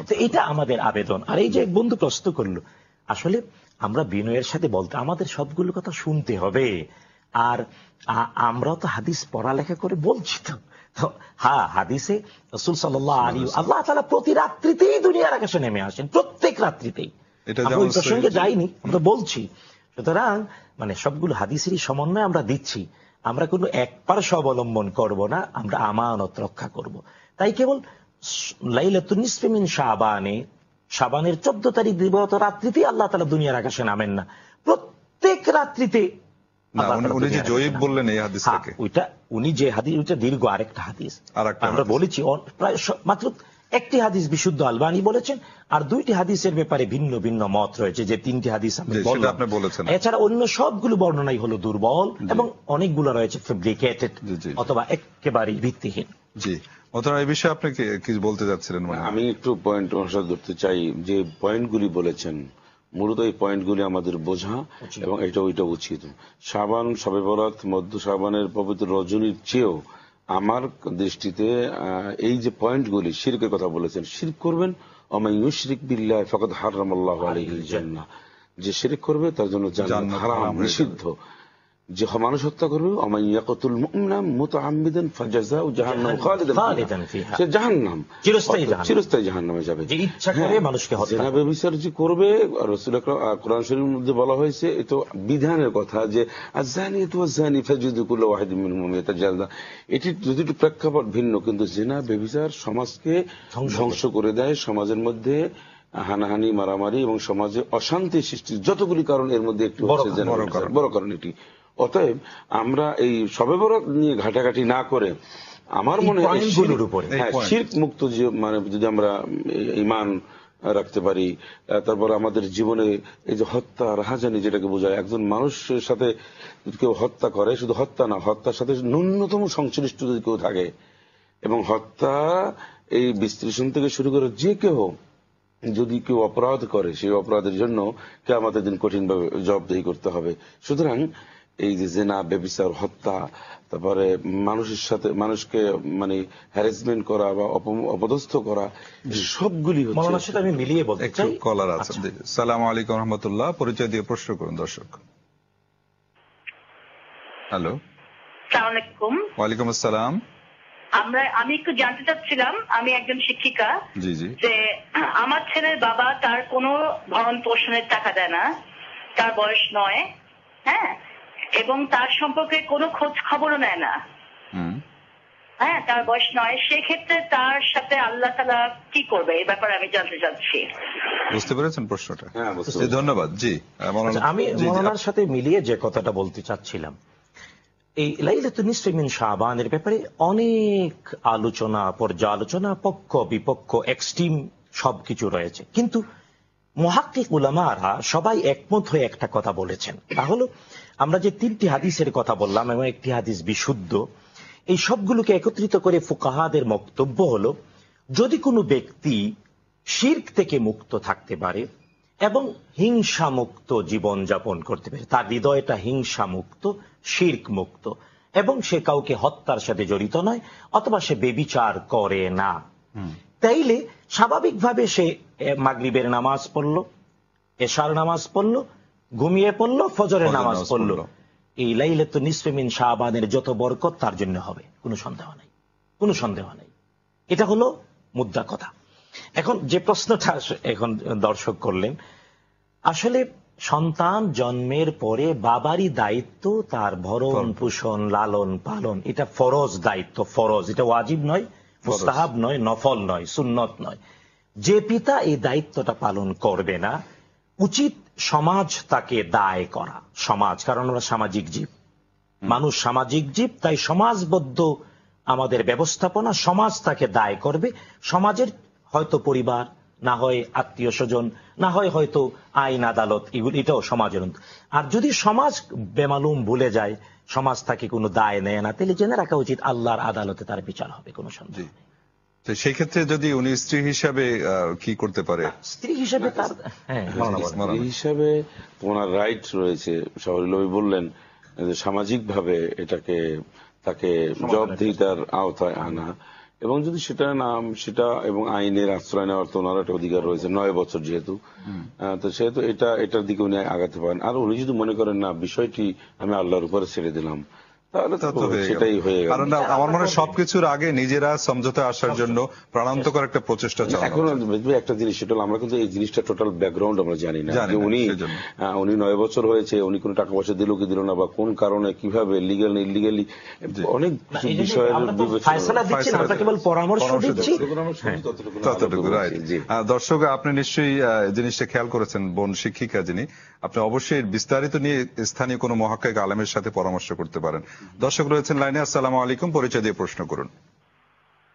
তো এটা আমাদের আবেদন। আর এই যে বন্ধু প্রশ্ন করলো, আসলে আমরা বিনয়ের সাথে বলতে আমাদের সবগুলো কথা শুনতে হবে। আর আমরাও তো হাদিস পড়ালেখা করে বলছি। তো হ্যাঁ, হাদিসে রাসূল সাল্লাল্লাহু আলাইহি আল্লাহ তাআলা প্রতি রাত্রিতেই দুনিয়ার আকাশে নেমে আসেন, প্রত্যেক রাত্রিতেই। আমরা ওই প্রসঙ্গে যাইনি, আমরা বলছি। সুতরাং মানে সবগুলো হাদিসেরই সমন্বয় আমরা দিচ্ছি। আমরা কোনো এক পার্শ্ব অবলম্বন করব না, আমরা আমানত রক্ষা করব। তাই কেবল লাইলাতুন নিসফি মিন শাবানের 14 তারিখ দিবাগত রাত্রিতেই আল্লাহ তাআলা দুনিয়ার আকাশে নামেন না, প্রত্যেক রাত্রিতে। উনি যে জয়ীব বললেন এই হাদিসটাকে, উনি যে হাদিস, ওইটা দীর্ঘ আরেকটা হাদিস আমরা বলেছি। প্রায় মাত্র একটি হাদিস বিশুদ্ধ আলবানী বলেছেন, আর 2টি হাদিসের ব্যাপারে ভিন্ন ভিন্ন মত রয়েছে, যে 3টি হাদিস আপনি বলেছেন। এছাড়া অন্য সবগুলো বর্ণনাই হলো দুর্বল, এবং অনেকগুলো রয়েছে ফেব্রিকেটেড অথবা একেবারেই ভিত্তিহীন। জি, অথবা এই বিষয়ে আপনি কি বলতে যাচ্ছিলেন? আমি একটু পয়েন্ট ধরতে চাই। যে পয়েন্টগুলি বলেছেন, মূলত এই পয়েন্টগুলি আমাদের বোঝা এবং এটা ওইটা উচিত। শাবান, শবে বরাত, মধ্য শাবানের পবিত্র রজনীর চেয়েও আমার দৃষ্টিতে এই যে পয়েন্টগুলি, শিরকের কথা বলেছেন, শিরক করবেন, ওয়া মান ইউশরিক বিল্লাহি ফাকাদ হারামাল্লাহু আলাইহিল জান্নাহ, যে শিরক করবে তার জন্য জান্নাত হারাম, নিষিদ্ধ। যে মানুষ হত্যা করবে, ওয়া মান ইয়াকতুল মুমিনা মুতাআম্মিদান ফাজাযাউ জাহান্নাম খালিদান ফিহা, সে জাহান্নাম, চিরস্থায়ী জাহান্নামে যাবে। যে ইচ্ছা করে মানুষকে হত্যা, জিনা ব্যভিচার যে করবে, রাসূল আকরাম কোরআন শরীফের মধ্যে বলা হয়েছে, এ তো বিধানের কথা, যে আয-যানিয়াতু ওয়াজ-যানি ফাজলিদু কুল্লা ওয়াহিদিন মিনহুম মিআতা জালদা। এটি যদি প্রেক্ষাপট ভিন্ন, কিন্তু জিনা ব্যভিচার সমাজকে ধ্বংস করে দেয়, সমাজের মধ্যে হানাহানি, মারামারি এবং সমাজে অশান্তি সৃষ্টির যতগুলি কারণ, এর মধ্যে একটি হচ্ছে বড় কারণ এটি। অতএব আমরা এই শবে বরাত নিয়ে ঘাটাঘাটি না করে, আমার মনে হয় শিরক মুক্ত, মানে যদি আমরা ঈমান রাখতে পারি, তারপর আমাদের জীবনে এই যে হত্যা, রাহাজানি যেটাকে বোঝায়, একজন মানুষের সাথে কেউ হত্যা করে, শুধু হত্যা না, হত্যার সাথে ন্যূনতম সংশ্লিষ্ট যদি কেউ থাকে, এবং হত্যা এই বিশ্লেষণ থেকে শুরু করে যে কেউ যদি কেউ অপরাধ করে, সেই অপরাধের জন্য কিয়ামতের দিন কঠিনভাবে জবাবদিহি করতে হবে। সুতরাং এই যে জেনা, ব্যভিচার, হত্যা, তারপরে মানুষের সাথে মানুষকে মানে হ্যারাসমেন্ট করা বা অপদস্থ করা, সবগুলি হচ্ছে। আমি মিলিয়ে বলতে চাই। কলার আছে। আসসালামু আলাইকুম রাহমাতুল্লাহ, পরিচয় দিয়ে প্রশ্ন করুন দর্শক। হ্যালো, আসসালামু আলাইকুম। ওয়ালাইকুম আসসালাম। আমি একটু জানতে চাচ্ছিলাম, আমি একজন শিক্ষিকা, যে আমার ছেলের বাবা তার কোনো ভরণ পোষণের টাকা দেয় না, তার বয়স 9, হ্যাঁ, এবং তার সম্পর্কে কোনো খোঁজ খবরও নেয় না। হ্যাঁ, তার বয়স 9, সেক্ষেত্রে তার সাথে আল্লাহ তাআলা কি করবে এই ব্যাপারে আমি জানতে চাচ্ছি। বুঝতে পেরেছেন প্রশ্নটা? হ্যাঁ, ধন্যবাদ। জি, আমি মৌলানার সাথে মিলিয়ে যে কথাটা বলতে চাচ্ছিলাম, এই লাইলাতুন নিসফি মিন শাবানের ব্যাপারে অনেক আলোচনা, পর্যালোচনা, পক্ষ বিপক্ষ, এক্সট্রিম সবকিছু রয়েছে, কিন্তু মুহাক্কিক উলামারা সবাই একমত হয়ে একটা কথা বলেছেন। তা হলো, আমরা যে 3টি হাদিসের কথা বললাম এবং একটি হাদিস বিশুদ্ধ, এই সবগুলোকে একত্রিত করে ফুকাহাদের বক্তব্য হলো, যদি কোনো ব্যক্তি শিরক থেকে মুক্ত থাকতে পারে এবং হিংসা মুক্ত জীবন যাপন করতে পারে, তার হৃদয়টা হিংসা মুক্ত, শিরক মুক্ত, এবং সে কাউকে হত্যার সাথে জড়িত নয়, অথবা সে বেবিচার করে না, তাইলে স্বাভাবিকভাবে সে মাগরিবের নামাজ পড়ল, এশার নামাজ পড়ল, ঘুমিয়ে পড়ল, ফজরের নামাজ পড়ল, এই লাইলাতুন নিসফি মিন শাবানের যত বরকত তার জন্য হবে, কোনো সন্দেহ নাই, কোনো সন্দেহ নাই। এটা হলো মুদ্রা কথা। এখন যে প্রশ্নটা এখন দর্শক করলেন, আসলে সন্তান জন্মের পরে বাবারই দায়িত্ব তার ভরণ পোষণ, লালন পালন, এটা ফরজ দায়িত্ব, ফরজ, এটা ওয়াজিব নয়, মুস্তাহাব নয়, নফল নয়, সুন্নত নয়। যে পিতা এই দায়িত্বটা পালন করবে না, উচিত সমাজ তাকে দায় করা। সমাজ, কারণ আমরা সামাজিক জীব, মানুষ সামাজিক জীব, তাই সমাজবদ্ধ আমাদের ব্যবস্থাপনা, সমাজ তাকে দায় করবে। সমাজের হয়তো পরিবার, না হয় আত্মীয় স্বজন, না হয় হয়তো আইন আদালত, এটাও সমাজের। আর যদি সমাজ বেমালুম ভুলে যায়, সমাজ তাকে কোনো দায় নেয় না, তাহলে জেনে রাখা উচিত আল্লাহর আদালতে তার বিচার হবে, কোনো সন্দেহ নেই। সেই ক্ষেত্রে যদি উনি স্ত্রী হিসাবে কি করতে পারে? স্ত্রী হিসাবে তার স্ত্রী হিসাবে ওনার রাইট রয়েছে। শাহরিয়ার বললেন যে সামাজিক ভাবে এটাকে তাকে জবাবদিহিতার আওতায় আনা, এবং যদি সেটা সেটা এবং আইনের আশ্রয় নেওয়ার তো ওনার একটা অধিকার রয়েছে, 9 বছর যেহেতু, তো সেহেতু এটার দিকে উনি আগাতে পারেন। আর উনি যদি মনে করেন না, বিষয়টি আমি আল্লাহর উপরে ছেড়ে দিলাম, তাহলে সেটাই হয়ে গেল। কারণ আমার মনে হয় সবকিছুর আগে নিজেরা সমঝোতা আসার জন্য প্রাণান্তকর একটা প্রচেষ্টা চালানো। এখন একটা জিনিস, সেটা আমরা কিন্তু এই জিনিসটা টোটাল ব্যাকগ্রাউন্ড আমরা জানি না। উনি 9 বছর হয়েছে, উনি কোনো টাকা পয়সা দিল কি দিল না, বা কোন কারণে কিভাবে লিগ্যাল ইলিগ্যালি, অনেক বিষয়ের পরামর্শ দিচ্ছি। দর্শক, আপনি নিশ্চয়ই জিনিসটা খেয়াল করেছেন, বোন শিক্ষিকা যিনি, আপনি অবশ্যই বিস্তারিত নিয়ে স্থানীয় কোনো মুহাক্কিক আলেমের সাথে পরামর্শ করতে পারেন। দর্শক রয়েছেন লাইনে। আসসালামু আলাইকুম, পরিচয় দিয়ে প্রশ্ন করুন।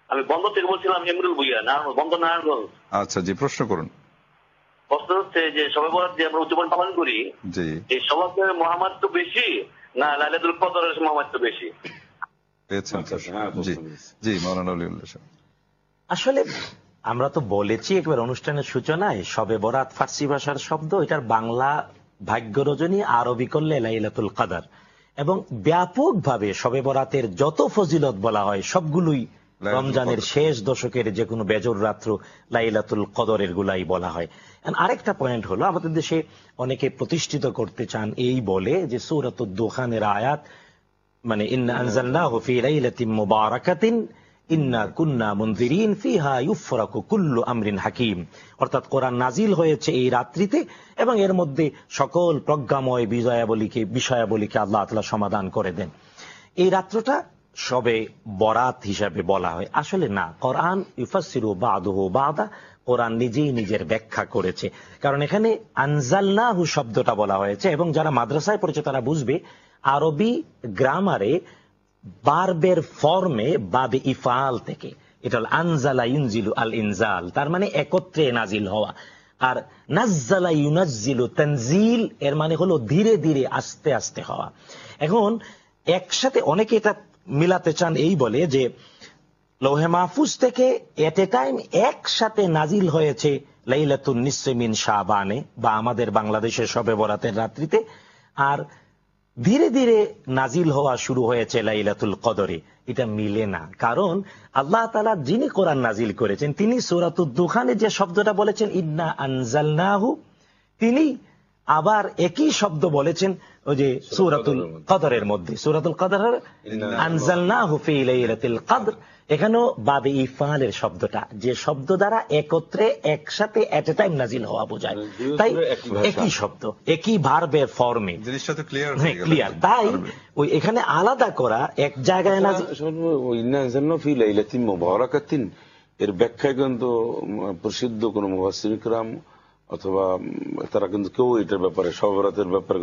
আমি বন্ধ থেকে বলছিলাম, এমরুল ভুইয়া, বন্ধ নারায়ণগঞ্জ। আচ্ছা জি, প্রশ্ন করুন। প্রশ্ন হচ্ছে যে শবে বরাত যে আমরা উদযাপন পালন করি, জি, এই সবের মহামাত্র বেশি না লাইলাতুল কদরের মহামাত্র বেশি? জি, মাওলানা ওলিউল্লাহ সাহেব। আসলে আমরা তো বলেছি একবার অনুষ্ঠানের সূচনায়, শবে বরাত ফার্সি ভাষার শব্দ, এটার বাংলা ভাগ্য রজনী, আরবি করলে লাইলাতুল কদর, এবং ব্যাপকভাবে শবে বরাতের যত ফজিলত বলা হয় সবগুলোই রমজানের শেষ দশকের যে কোনো বেজর রাত্র লাইলাতুল কদরের গুলাই বলা হয়। আরেকটা পয়েন্ট হলো, আমাদের দেশে অনেকে প্রতিষ্ঠিত করতে চান এই বলে যে সূরাতুদ দুখানের আয়াত, মানে ইন্না আনজালনাহু ফি লাইলাতিন মুবারাকাতিন ইন্না কুন্না মুনজিরিন ফিহা ইউফরাকু কুল্লু আমরিন হাকিম, অর্থাৎ কোরআন নাজিল হয়েছে এই রাত্রিতে এবং এর মধ্যে সকল প্রজ্ঞাময় বিষয়াবলীকে আল্লাহ তাআলা সমাধান করে দেন। এই রাত্রটা শবে বরাত হিসাবে বলা হয়, আসলে না। কোরআন ইউফাসসিরু বা'দুহু বা'দা, কোরআন নিজেই নিজের ব্যাখ্যা করেছে। কারণ এখানে আনজালনাহু শব্দটা বলা হয়েছে, এবং যারা মাদ্রাসায় পড়েছে তারা বুঝবে, আরবি গ্রামারে বারবের ফর্মে বাবে ইফাল থেকে, এটা হল আনজালা ইউনজিলু আল ইনজাল, তার মানে একত্রে নাজিল হওয়া। আর নাজ্জালা ইউনাজ্জিলু তানজিল, এর মানে হলো ধীরে ধীরে আস্তে আস্তে হওয়া। এখন একসাথে অনেকে এটা মিলাতে চান এই বলে যে লৌহে মাহফুজ থেকে এট এ টাইম একসাথে নাজিল হয়েছে লাইলাতুন নিসফি মিন শাবানে, বা আমাদের বাংলাদেশের শবে বরাতের রাত্রিতে, আর ধীরে ধীরে নাজিল হওয়া শুরু হয়েছে লাইলাতুল কদরে। এটা মিলে না, কারণ আল্লাহ তাআলা যিনি কোরআন নাজিল করেছেন তিনি সূরাতুদ দুখানে যে শব্দটা বলেছেন ইন্না আনজালনাহু, তিনি আবার একই শব্দ বলেছেন ওই যে সূরাতুল কদরের মধ্যে। সূরাতুল কদর আনজালনাহু ফি লাইলাতিল কদর, এখানেও বাবে ইফালের শব্দটা, যে শব্দ দ্বারা একত্রে একসাথে এট এ টাইম নাজিল হওয়া বোঝায়, তাই একই শব্দ একই ভার্বের ফর্মে ক্লিয়ার। তাই ওই এখানে আলাদা করা এক জায়গায় এর ব্যাখ্যা কিন্তু প্রসিদ্ধ কোন মুফাসসির কিরাম অথবা তারা কিন্তু কেউ এটার ব্যাপারে সবরাতের ব্যাপারে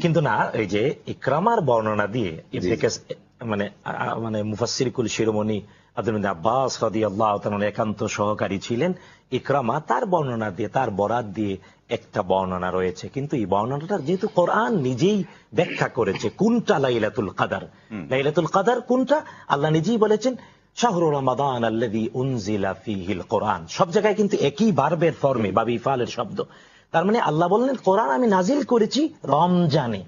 কিন্তু না, এই যে ইকরামার বর্ণনা দিয়ে মানে মুফাসসির কুল শিরোমণি আব্দুল আব্বাস রাদিয়াল্লাহু তাআলা একান্ত সহকারী ছিলেন। ইকরামা তার বর্ণনা দিয়ে, তার বরাত দিয়ে একটা বর্ণনা রয়েছে, কিন্তু এই বর্ণনাটা যেহেতু কোরআন নিজেই ব্যাখ্যা করেছে কোনটা লাইলাতুল কদর, লাইলাতুল কদর কোনটা আল্লাহ নিজেই বলেছেন শাহরু রমাদান আল্লাযী উনজিলা ফীহিল কোরআন। সব জায়গায় কিন্তু একই ভার্বের ফর্মে বা ইফালের শব্দ। তার মানে আল্লাহ বললেন কোরআন আমি নাজিল করেছি রমজানে,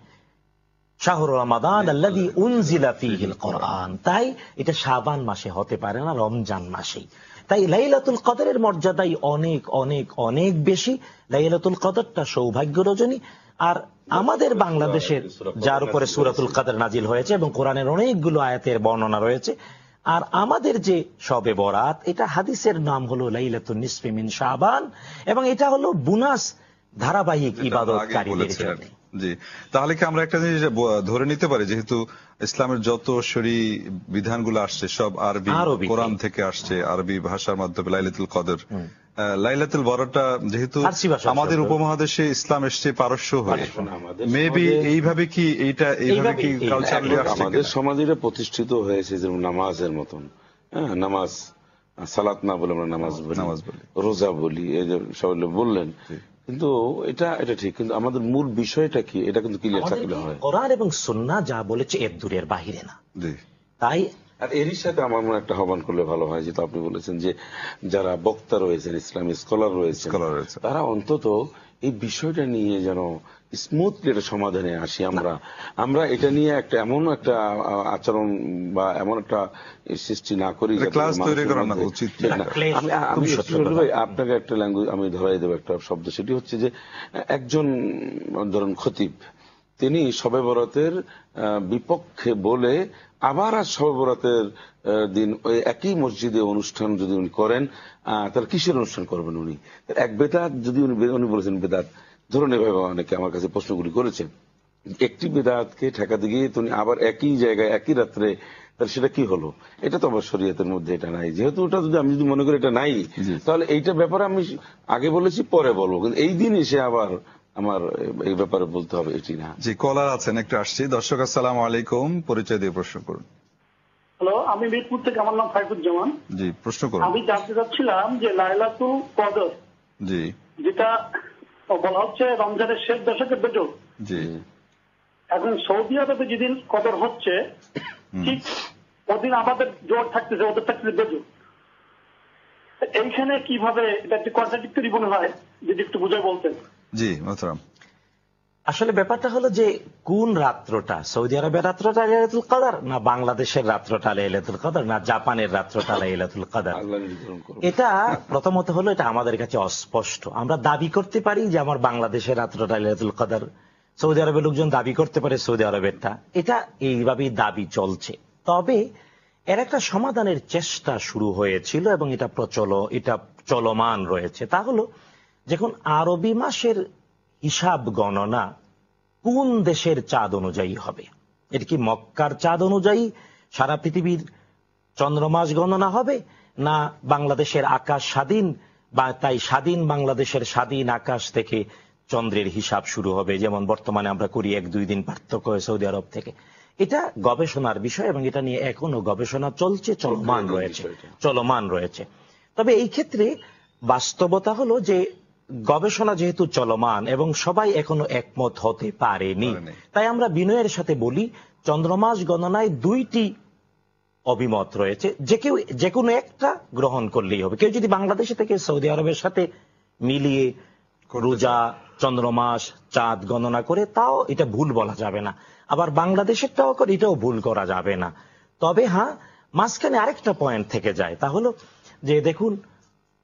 শাহরু রমাদান আল্লাযী উনজিলা ফীহিল কোরআন। তাই এটা শাবান মাসে হতে পারে না, রমজান মাসেই। তাই লাইলাতুল কদরের মর্যাদাই অনেক অনেক অনেক বেশি। লাইলাতুল কদরটা সৌভাগ্য রজনী। আর আমাদের বাংলাদেশের যার উপরে সূরাতুল কদর নাজিল হয়েছে এবং কোরআনের অনেকগুলো আয়াতের বর্ণনা রয়েছে, আর আমাদের যে শবে বরাত, এটা হাদিসের নাম হলো লাইলাতুন নিসফি মিন শাবান, এবং এটা হলো বুনাস ধারাবাহিক ইবাদতকারীদের জন্য। জি, তাহলে কি আমরা একটা জিনিস ধরে নিতে পারি, যেহেতু ইসলামের যত শরী বিধানগুলো আসছে সব আরবি, কোরআন থেকে আসছে, আরবি ভাষার মাধ্যমে লাইলাতুল কদর, লাইলাতুল বরাতটা যেহেতু আমাদের উপমহাদেশে ইসলাম এসছে পারস্য হয়ে, মেবি এইভাবে কি এইভাবে কি কালচারালি আমাদের সমাজে প্রতিষ্ঠিত হয়েছে, যেমন নামাজের মতন। হ্যাঁ, নামাজ সালাত না বলে আমরা নামাজ বলি, রোজা বলি, এই যে সবাই বললেন, কিন্তু এটা ঠিক, কিন্তু আমাদের মূল বিষয়টা কি এটা কিন্তু ক্লিয়ার থাকলে হয়। কোরআন এবং সুন্নাহ যা বলেছে এর দূরের বাহিরে না। তাই আর এরই সাথে আমার মনে একটা আহ্বান করলে ভালো হয়, যেটা আপনি বলেছেন যে যারা বক্তা রয়েছেন, ইসলামী স্কলার রয়েছে, তারা অন্তত এই বিষয়টা নিয়ে যেন স্মুথলি একটা সমাধানে আসি। আমরা এটা নিয়ে একটা এমন একটা আচরণ বা এমন একটা সৃষ্টি না করি। আপনাকে একটা ল্যাঙ্গুয়েজ আমি ধরাই দেবো, একটা শব্দ, সেটি হচ্ছে যে একজন ধরুন খতিব, তিনি শবে বরাতের বিপক্ষে বলে আবার আজ শবে বরাতের দিন ওই একই মসজিদে অনুষ্ঠান যদি উনি করেন, তাহলে কিসের অনুষ্ঠান করবেন উনি? এক বেদাত যদি উনি বলেছেন বেদাত, ধরুন এভাবে অনেকে আমার কাছে প্রশ্নগুলি করেছেন, একটি বেদাতকে ঠেকাতে গিয়ে তুমি আবার একই জায়গায় একই রাত্রে, তাহলে সেটা কি হলো? এটা তো আমার শরীয়তের মধ্যে এটা নাই। যেহেতু ওটা যদি আমি যদি মনে করি এটা নাই, তাহলে এইটা ব্যাপারে আমি আগে বলেছি পরে বলবো, কিন্তু এই দিন এসে আবার আমার এই ব্যাপারে বলতে হবে এটি না। জি, কলার আছেন, একটু আসছি। দর্শক আসসালামু আলাইকুম, পরিচয় দিয়ে প্রশ্ন করুন। হ্যালো, আমি মিরপুর থেকে, আমার নাম সাইফুজ্জামান। জি, প্রশ্ন করুন। আমি জানতে চাচ্ছিলাম যে লাইলাতুল কদর, জি, যেটা বলা হচ্ছে রমজানের শেষ দশকে বেজর, জি, এখন সৌদি আরবে যেদিন কদর হচ্ছে ঠিক ওদিন আমাদের জোর থাকতেছে, ওদের থাকতেছে বেজর। এইখানে কিভাবে এটা একটু কন্ট্রাডিক্টরি মনে হয়, যদি একটু বুঝে বলতেন। জি মোহতারাম। আসলে ব্যাপারটা হলো যে কোন রাত্রটা, সৌদি আরবের রাত্রটা লাইলাতুল কদর, না বাংলাদেশের রাত্রটা লাইলাতুল কদর, না জাপানের রাত্রটা লাইলাতুল কদর, এটা প্রথমত হলো এটা আমাদের কাছে অস্পষ্ট। আমরা দাবি করতে পারি যে আমার বাংলাদেশের রাত্রটা লাইলাতুল কদর, সৌদি আরবের লোকজন দাবি করতে পারে সৌদি আরবেরটা, এটা এইভাবেই দাবি চলছে। তবে এর একটা সমাধানের চেষ্টা শুরু হয়েছিল এবং এটা চলমান রয়েছে। তা হলো যখন আরবি মাসের হিসাব গণনা কোন দেশের চাঁদ অনুযায়ী হবে, এটা কি মক্কার চাঁদ অনুযায়ী সারা পৃথিবীর চন্দ্রমাস গণনা হবে, না বাংলাদেশের আকাশ স্বাধীন বা তাই স্বাধীন বাংলাদেশের স্বাধীন আকাশ থেকে চন্দ্রের হিসাব শুরু হবে, যেমন বর্তমানে আমরা করি 1-2 দিন পার্থক্য হয় সৌদি আরব থেকে। এটা গবেষণার বিষয় এবং এটা নিয়ে এখনো গবেষণা চলছে, চলমান রয়েছে। তবে এই ক্ষেত্রে বাস্তবতা হলো যে গবেষণা যেহেতু চলমান এবং সবাই এখনো একমত হতে পারেনি, তাই আমরা বিনয়ের সাথে বলি চন্দ্রমাস গণনায় 2টি অভিমত রয়েছে, যে কোনো একটা গ্রহণ করলেই হবে। কেউ যদি বাংলাদেশে থেকে সৌদি আরবের সাথে মিলিয়ে রোজা, চন্দ্রমাস, চাঁদ গণনা করে, তাও এটা ভুল বলা যাবে না। আবার বাংলাদেশেরটাও করে, এটাও ভুল করা যাবে না। তবে হ্যাঁ, মাঝখানে আরেকটা পয়েন্ট থেকে যায়, তা হলো যে দেখুন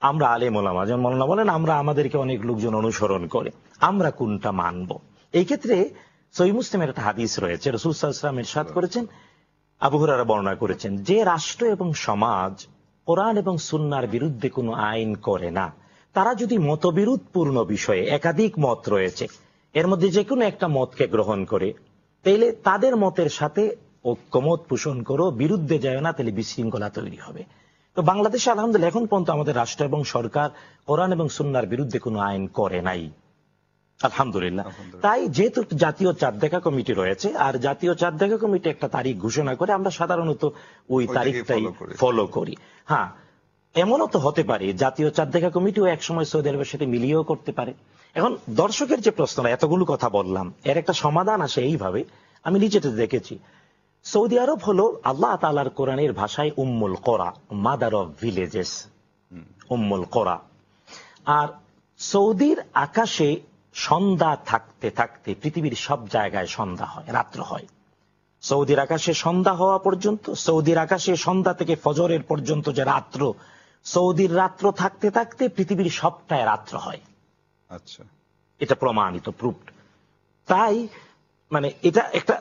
আমরা আলেম ওলামা, যেমন মৌলানা বলেন, আমরা আমাদেরকে অনেক লোকজন অনুসরণ করে, আমরা কোনটা মানব? এই ক্ষেত্রে সহিহ মুসলিমের একটা হাদিস রয়েছে, রাসূল সাল্লাল্লাহু আলাইহি ওয়াসাল্লাম ইরশাদ করেছেন আবু হুরায়রা বর্ণনা করেছেন, যে রাষ্ট্র এবং সমাজ কোরআন এবং সুন্নাহর বিরুদ্ধে কোনো আইন করে না, তারা যদি মতবিরোধপূর্ণ বিষয়ে একাধিক মত রয়েছে, এর মধ্যে যে কোনো একটা মতকে গ্রহণ করে, তাইলে তাদের মতের সাথে ঐক্যমত পোষণ করো, বিরুদ্ধে যায় না, তাহলে বিশৃঙ্খলা তৈরি হবে। তো বাংলাদেশে আলহামদুলিল্লাহ এখন পর্যন্ত আমাদের রাষ্ট্র এবং সরকার কোরআন এবং সুন্নাহর বিরুদ্ধে কোনো আইন করে নাই, আলহামদুলিল্লাহ। তাই যেহেতু জাতীয় চাঁদ দেখা কমিটি রয়েছে, আর জাতীয় চাঁদ দেখা কমিটি একটা তারিখ ঘোষণা করে, আমরা সাধারণত ওই তারিখটাই ফলো করি। হ্যাঁ, এমনও তো হতে পারে জাতীয় চাঁদ দেখা কমিটিও একসময় সৌদি আরবের সাথে মিলিয়েও করতে পারে। এখন দর্শকের যে প্রশ্নটা, এতগুলো কথা বললাম, এর একটা সমাধান আসে এইভাবে, আমি নিজেতে দেখেছি। সৌদি আরব হলো আল্লাহ তাআলার কোরআনের ভাষায় উম্মুল কোরা, মাদার অফ ভিলেজেস, উম্মুল কোরা। আর সৌদির আকাশে সন্ধ্যা থাকতে থাকতে পৃথিবীর সব জায়গায় সন্ধ্যা হয়, রাত্র হয়। সৌদির আকাশে সন্ধ্যা হওয়া পর্যন্ত, সৌদির আকাশে সন্ধ্যা থেকে ফজরের পর্যন্ত যে রাত্র, সৌদির রাত্র থাকতে থাকতে পৃথিবীর সবটায় রাত্র হয়। আচ্ছা, এটা প্রমাণিত, প্রুফড। তাই মানে এটা একটা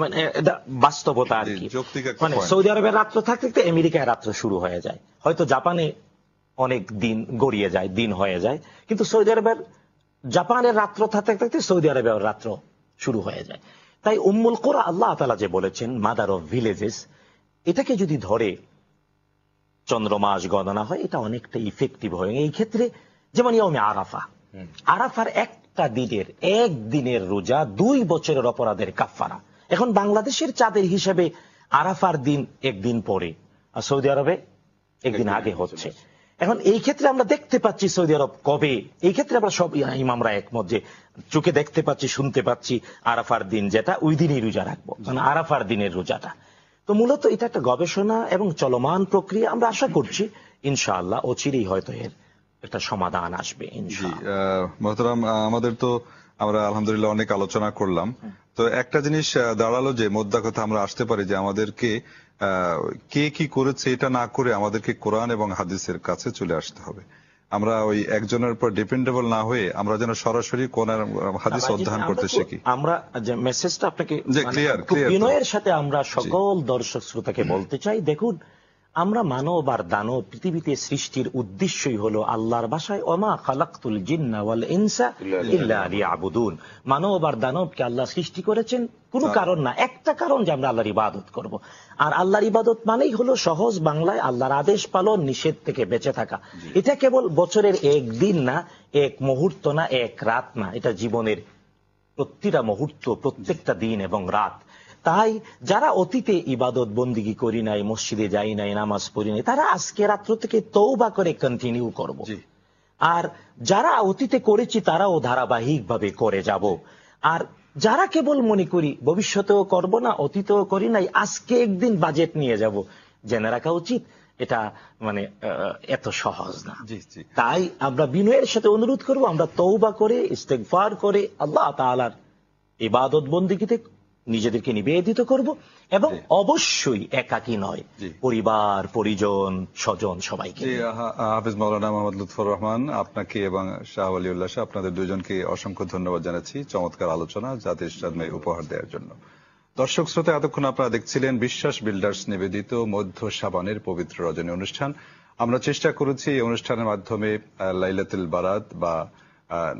মানে এটা বাস্তবতা আর কি। মানে সৌদি আরবের রাত্র থাকতে থাকতে আমেরিকায় রাত্র শুরু হয়ে যায়, হয়তো জাপানে অনেক দিন গড়িয়ে যায়, দিন হয়ে যায়, কিন্তু সৌদি আরবের জাপানের রাত্র থাকতে থাকতে সৌদি আরবের রাত্র শুরু হয়ে যায়। তাই উম্মুল কোরা আল্লাহ তাআলা যে বলেছেন মাদার অফ ভিলেজেস, এটাকে যদি ধরে চন্দ্রমাস গণনা হয়, এটা অনেকটা ইফেক্টিভ হয় এই ক্ষেত্রে। যেমন ইয়মে আরাফা, আরাফার একটা দিনের, একদিনের রোজা 2 বছরের অপরাধের কাফারা। এখন বাংলাদেশের চাঁদের হিসেবে আরাফার দিন একদিন পরে, আর সৌদি আরবে একদিন আগে হচ্ছে। এখন এই ক্ষেত্রে আমরা দেখতে পাচ্ছি সৌদি আরব কবে, এই ক্ষেত্রে আমরা সব ইমামরা একমত যে চোখে দেখতে পাচ্ছি, শুনতে পাচ্ছি আরাফার দিন যেটা, ওই দিনই রোজা রাখবো, মানে আরাফার দিনের রোজাটা। তো মূলত এটা একটা গবেষণা এবং চলমান প্রক্রিয়া। আমরা আশা করছি ইনশাআল্লাহ অচিরেই হয়তো এর একটা সমাধান আসবে ইনশাআল্লাহ। মোহতারাম, আমাদের তো আমরা আলহামদুলিল্লাহ অনেক আলোচনা করলাম। তো একটা জিনিস দাঁড়ালো যে মোদ্দা কথা আমরা আসতে পারি যে আমাদেরকে কে কি করেছে এটা না করে আমাদেরকে কোরআন এবং হাদিসের কাছে চলে আসতে হবে। আমরা ওই একজনের উপর ডিপেন্ডেবল না হয়ে আমরা যেন সরাসরি কোরআন হাদিস অধ্যয়ন করতে শিখি। আমরা যে মেসেজটা আপনাকে বিনয়ের সাথে আমরা সকল দর্শক শ্রোতাকে বলতে চাই, দেখুন আমরা মানব আর দানব পৃথিবীতে সৃষ্টির উদ্দেশ্যই হলো আল্লাহর ভাষায় ওমা খালাকতুল জিন্না ওয়াল ইনসা ইল্লা লিয়াবুদুন। মানব আর দানবকে আল্লাহ সৃষ্টি করেছেন কোনো কারণ না, একটা কারণ যে আমরা আল্লাহর ইবাদত করব। আর আল্লাহর ইবাদত মানেই হলো সহজ বাংলায় আল্লাহর আদেশ পালন, নিষেধ থেকে বেঁচে থাকা। এটা কেবল বছরের একদিন না, এক মুহূর্ত না, এক রাত না, এটা জীবনের প্রতিটা মুহূর্ত, প্রত্যেকটা দিন এবং রাত। তাই যারা অতীতে ইবাদত বন্দিগি করি নাই, মসজিদে যাই নাই, নামাজ পড়ি নাই, তারা আজকে রাত্র থেকে তওবা করে কন্টিনিউ করব। আর যারা অতীতে করেছি তারাও ধারাবাহিকভাবে করে যাব। আর যারা কেবল মনে করি ভবিষ্যতেও করব না, অতীতেও করি নাই, আজকে একদিন বাজেট নিয়ে যাব, জেনে রাখা উচিত এটা মানে এত সহজ না। তাই আমরা বিনয়ের সাথে অনুরোধ করব, আমরা তওবা করে ইস্তেগফার করে আল্লাহ তাআলার ইবাদত বন্দিগিতে নিজেদেরকে নিবেদিত করব, এবং অবশ্যই একাকী নয়, পরিবার, পরিজন, স্বজন সবাইকে। হাফেজ মাওলানা মোহাম্মদ লুৎফর রহমান, আপনাকে এবং শাহ ওয়ালিউল্লাহ শাহ, আপনাদের দুজনকে অসংখ্য ধন্যবাদ জানাচ্ছি চমৎকার আলোচনা জাতির ইসলামে উপহার দেওয়ার জন্য। দর্শক শ্রোতা, এতক্ষণ আপনারা দেখছিলেন বিশ্বাস বিল্ডার্স নিবেদিত মধ্য শাবানের পবিত্র রজনী অনুষ্ঠান। আমরা চেষ্টা করেছি এই অনুষ্ঠানের মাধ্যমে লাইলাতুল বারাত বা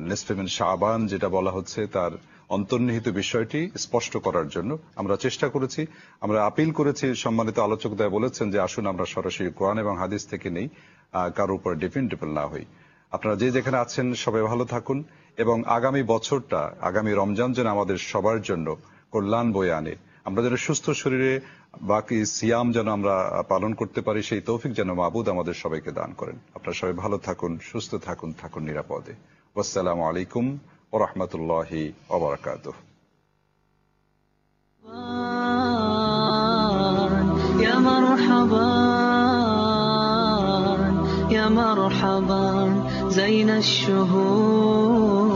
নিসফে মিন শাবান যেটা বলা হচ্ছে তার অন্তর্নিহিত বিষয়টি স্পষ্ট করার জন্য আমরা চেষ্টা করেছি। আমরা আপিল করেছি, সম্মানিত আলোচকদ্বয় বলেছেন যে আসুন আমরা সরাসরি কোরআন এবং হাদিস থেকে নেই, কারোর উপর ডিপেন্ডেবল না হই। আপনারা যে যেখানে আছেন সবাই ভালো থাকুন, এবং আগামী বছরটা, আগামী রমজান যেন আমাদের সবার জন্য কল্যাণ বয়ে আনে। আমরা যেন সুস্থ শরীরে বাকি সিয়াম যেন আমরা পালন করতে পারি, সেই তৌফিক যেন মাবুদ আমাদের সবাইকে দান করেন। আপনারা সবাই ভালো থাকুন, সুস্থ থাকুন, থাকুন নিরাপদে। আসসালামু আলাইকুম ওয়া রাহমাতুল্লাহি ওয়া বারাকাতুহু। يا مرحبا يا مرحبا زين الشهور